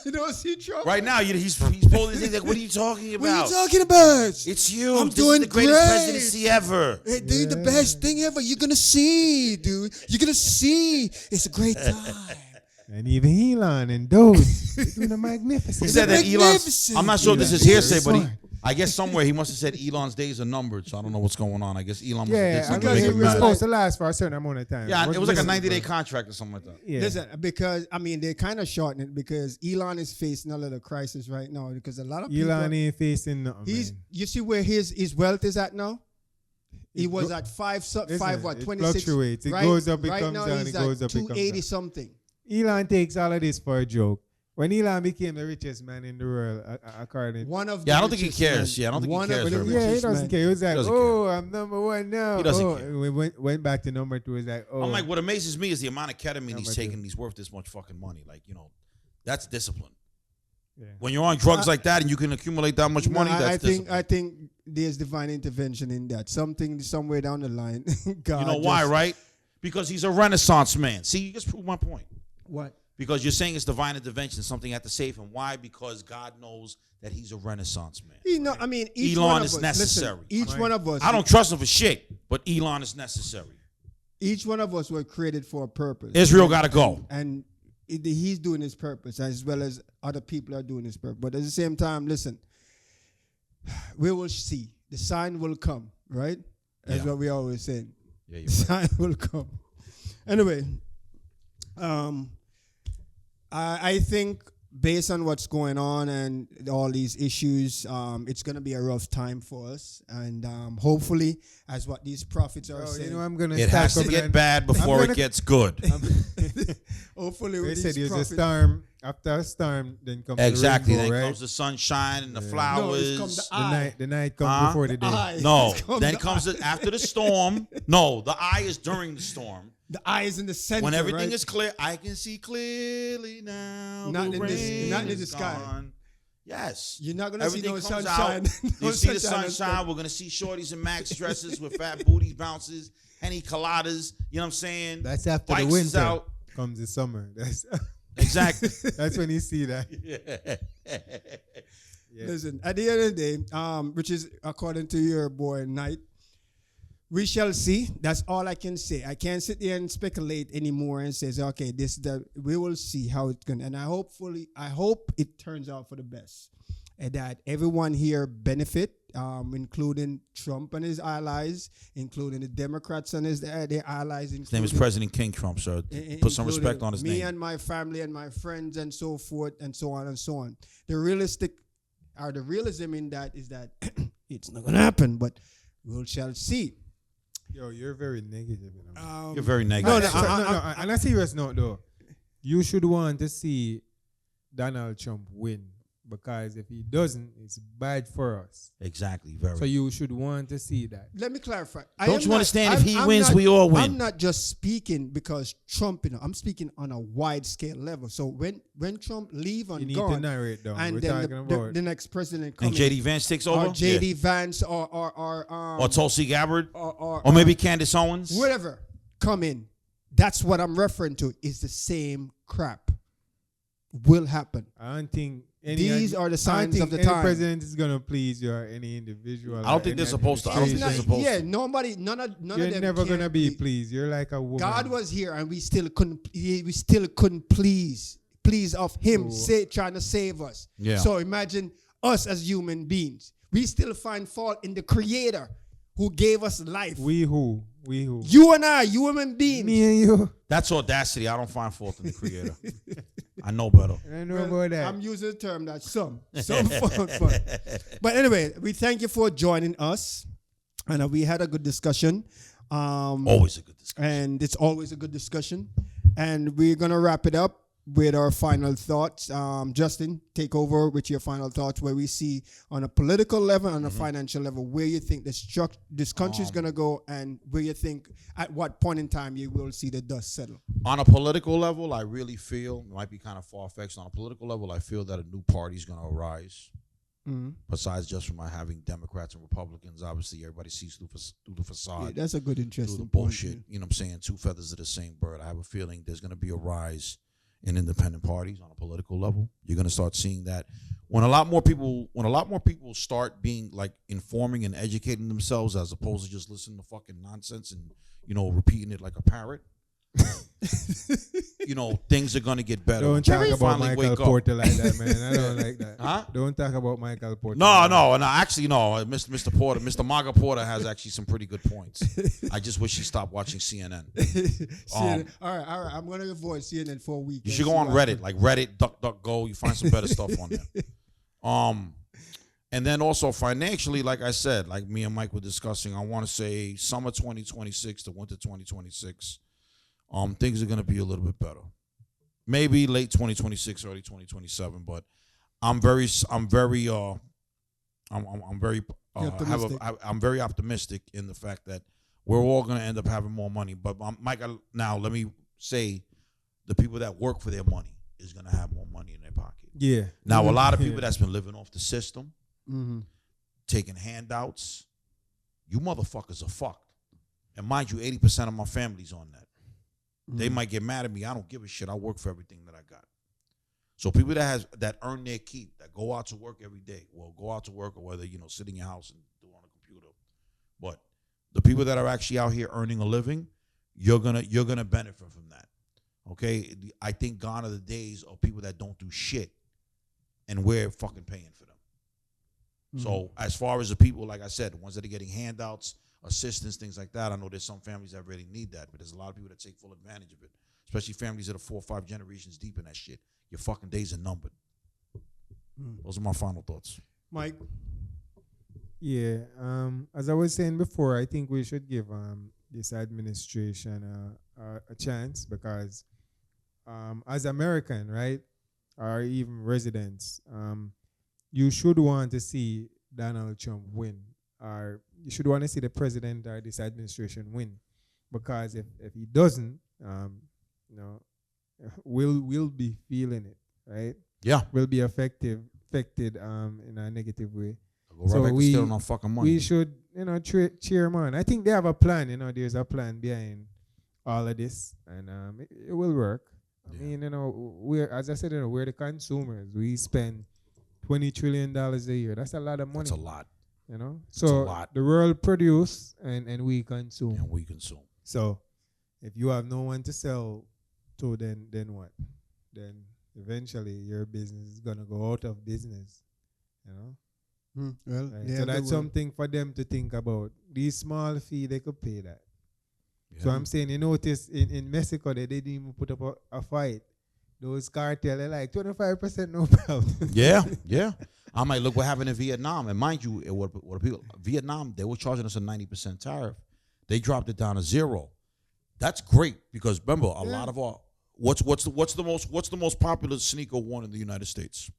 You don't see Trump? Right now, he's pulling his head like, what are you talking about? What are you talking about? It's you. I'm This doing is the greatest great. presidency ever. Hey, dude, the best thing ever. You're going to see, dude. You're going to see. It's a great time. And even Elon and those they're doing a magnificent. He said that Elon's. Magnificent. I'm not sure if this is Elon. hearsay, but Smart. I guess somewhere he must have said Elon's days are numbered, so I don't know what's going on. I guess Elon must have Yeah, did I something guess to it make him was mad. supposed to last for a certain amount of time. Yeah, it was like a Listen, 90-day contract or something like that. Yeah. Listen, because, I mean, they kind of shorten it because Elon is facing a little crisis right now because a lot of people. Elon ain't facing nothing. He's, man. you see where his wealth is at now? He It was flu- at five Listen, what, it 26? fluctuates. It right, goes up, it right comes now down, he's it goes at up, it comes 280 down. something. Elon takes all of this for a joke. When Elon became the richest man in the world, according One of Yeah, the I don't think he richest cares. men. Yeah, I don't think he One cares of the very much. yeah, he richest doesn't men. care. He was like, doesn't oh, I'm number one now. He doesn't oh. care. And we went back to number two. It's like, oh. I'm like, what amazes me is the amount of ketamine Number he's two. taking. He's worth this much fucking money. Like, that's discipline. Yeah. When you're on drugs like that and you can accumulate that much money, No, that's discipline. I think there's divine intervention in that. Something somewhere down the line. God You know why, just- right? Because he's a Renaissance man. See, you just proved my point. What? Because you're saying it's divine intervention, something had to save him. Why? Because God knows that he's a Renaissance man. I mean, each Elon one of is us, necessary. Listen, each one of us. I don't trust him for shit, but Elon is necessary. Each one of us were created for a purpose. Israel got to go. And he's doing his purpose as well as other people are doing his purpose. But at the same time, listen, we will see. The sign will come, right? That's Yeah. what we always say. Yeah, The you're right. sign will come. Anyway, I think based on what's going on and all these issues, it's going to be a rough time for us. And hopefully, as what these prophets are Oh, saying, you know, I'm gonna It stack has to up get and- bad before gonna- it gets good. Hopefully, They with said these there's a prophets. storm. After a storm, then comes Exactly. the rainbow, Then right? comes the sunshine and the Yeah. flowers. No, it's come The eye. night comes Huh? before the day. Eye. No, It's come then the comes eye. after the storm. No, the eye is during the storm. The eye is in the center. When everything right? is clear, I can see clearly now. Not the in this- rain not in is the sky. gone. Yes. You're not gonna Everything see no comes sunshine. out. No You see the sunshine and sunshine. stuff. We're gonna see shorties in max dresses with fat booty bounces, henny coladas. You know what I'm saying? That's after Bikes the is winter. out. Comes the summer. That's Exactly. that's when you see that. Yeah. Listen, at the end of the day, which is according to your boy Knight, we shall see. That's all I can say. I can't sit there and speculate anymore and say, okay, we will see how it's gonna. And I hope it turns out for the best, and that everyone here benefit, including Trump and his allies, including the Democrats and their allies. His name is President King Trump, sir. Put some respect on his me name. and my family and my friends and so forth and so on and so on. The realism in that is that it's not gonna happen, but we shall see. Yo, you're very negative. You know? You're very negative. No, On a serious note, though, you should want to see Donald Trump win, because if he doesn't, it's bad for us. Exactly. Very. So you should want to see that. Let me clarify. Don't you understand? If he wins, we all win. I'm not just speaking because Trump, I'm speaking on a wide scale level. So when Trump leave You and need to gone, narrate down. and We're then talking the about next president and coming, JD Vance takes over. or JD Yeah. Vance, Or Tulsi Gabbard, or maybe Candace Owens. whatever come in. That's what I'm referring to. Is the same crap will happen. I don't think These are the signs of the any time. president is gonna please you or any individual. I don't think they're supposed to. I don't think they're supposed Yeah, to. nobody, none of You're them. never can gonna be pleased. You're like a woman. God was here, and we still couldn't please of Him, Oh. trying to save us. Yeah. So imagine us as human beings. We still find fault in the Creator who gave us life. We who? You and I, human beings. Me and you. That's audacity. I don't find fault in the Creator. I know better. I know Well, about that. I'm using the term that some fun. But anyway, we thank you for joining us, and we had a good discussion. Always a good discussion. And it's always a good discussion. And we're gonna wrap it up with our final thoughts. Justin, take over with your final thoughts, where we see on a political level and a financial level where you think this country is gonna go, and where you think at what point in time you will see the dust settle. On a political level, I really feel, it might be kind of far-fetched, on a political level, I feel that a new party is going to arise. Mm-hmm. Besides just from having Democrats and Republicans, obviously everybody sees through the facade, Yeah, that's a good, through interesting the point. bullshit. You know what I'm saying? Two feathers of the same bird. I have a feeling there's going to be a rise in independent parties on a political level. You're going to start seeing that when a lot more people start being like informing and educating themselves, as opposed to just listening to fucking nonsense and repeating it like a parrot. Things are going to get better. Don't talk about Finally Michael wake up. Porter like that, man. I don't like that. Huh? Don't talk about Michael Porter. No. Actually, no. Mr. Porter, Mr. Maga Porter has actually some pretty good points. I just wish he stopped watching CNN. CNN. All right. I'm gonna avoid CNN for a week. You should go on Reddit, like Reddit, DuckDuckGo. You find some better stuff on there. And then also financially, like I said, like me and Mike were discussing, I want to say summer 2026 to winter 2026. Things are going to be a little bit better. Maybe late 2026, early 2027, but I'm very optimistic in the fact that we're all going to end up having more money. But Mike, now let me say, the people that work for their money is going to have more money in their pocket. Yeah. Now, a lot of people that's been living off the system, Mm-hmm. taking handouts, you motherfuckers are fucked. And mind you, 80% of my family's on that. They might get mad at me. I don't give a shit. I work for everything that I got. So people that earn their keep, that go out to work every day, well, go out to work, or whether sit in your house and do it on a computer. But the people that are actually out here earning a living, you're gonna benefit from that. Okay, I think gone are the days of people that don't do shit, and we're fucking paying for them. So as far as the people, like I said, the ones that are getting handouts, assistance, things like that, I know there's some families that really need that, but there's a lot of people that take full advantage of it, especially families that are 4 or 5 generations deep in that shit. Your fucking days are numbered. Those are my final thoughts. Mike. Yeah. As I was saying before, I think we should give this administration a chance, because as American, right, or even residents, you should want to see Donald Trump win, or you should want to see the president or this administration win, because if he doesn't, you know, we'll be feeling it, right? Yeah. Will be affected in a negative way. Go right So back to we- stealing our fucking money. We should, cheer him on. I think they have a plan. There's a plan behind all of this, and it will work. I Yeah. mean, we're, as I said, we're the consumers. We spend $20 trillion a year. That's a lot of money. That's a lot. So lot. the world produce and we consume. And we consume. So if you have no one to sell to, then what? Then eventually your business is gonna go out of business. Well, Right? yeah, So they that's will. something for them to think about. These small fee, they could pay that. Yeah. So I'm saying, you notice in Mexico, they didn't even put up a fight. Those cartel, they're like 25% no problem. Yeah, yeah. I might look what happened in Vietnam, and mind you, what people Vietnam, they were charging us a 90% tariff. They dropped it down to 0. That's great because remember, a lot of our what's the most popular sneaker worn in the United States?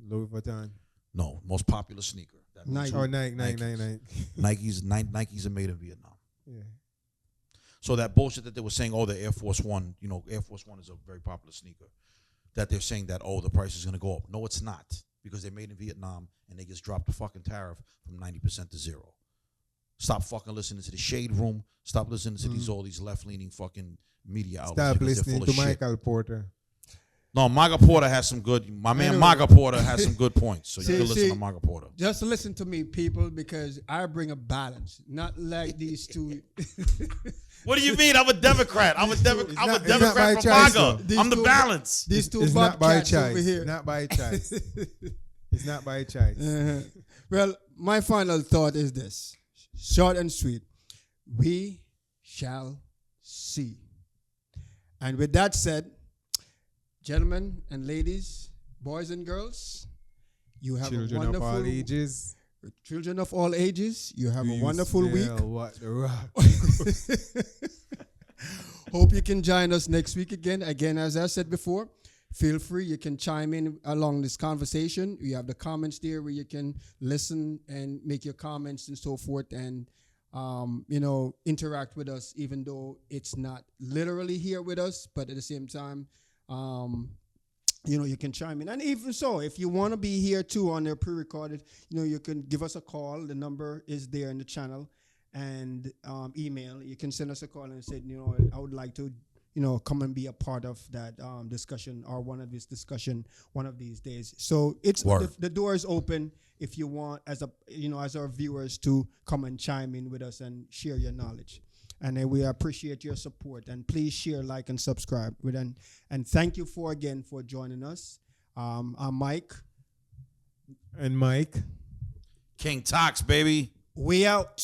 Louis Vuitton. No, most popular sneaker. That means Nike. Nike. Nikes are made in Vietnam. Yeah. So that bullshit that they were saying, the Air Force One, Air Force One is a very popular sneaker. That they're saying that, the price is going to go up. No, it's not. Because they're made in Vietnam and they just dropped the fucking tariff from 90% to 0. Stop fucking listening to the Shade Room. Stop listening to all these left-leaning fucking media outlets. Stop because they're listening full to of shit. Michael Porter. No, Maga Porter has some good. My man Anyway. Maga Porter has some good points. So you can listen See, to Maga Porter. Just listen to me, people, because I bring a balance, not like these two. What do you mean? I'm a Democrat. I'm a It's not Democrat by from choice, MAGA. though. I'm the These two- balance. These two It's not by bobcats over choice. here. Not by choice. It's not by choice. Uh-huh. Well, my final thought is this: short and sweet. We shall see. And with that said, gentlemen and ladies, boys and girls, you have Children a wonderful of all ages. Children of all ages, you have Do a you wonderful week. smell What the rock? Hope you can join us next week again. Again, as I said before, feel free. You can chime in along this conversation. We have the comments there where you can listen and make your comments and so forth, and interact with us, even though it's not literally here with us. But at the same time, you can chime in. And even so, if you want to be here too on their pre-recorded, you can give us a call. The number is there in the channel, and email. You can send us a call and say, I would like to, come and be a part of that discussion or one of this discussion one of these days. So it's the door is open if you want, as our viewers, to come and chime in with us and share your knowledge. And we appreciate your support. And please share, like, and subscribe. And thank you again for joining us. I'm Mike. And Mike. King Tox, baby. We out.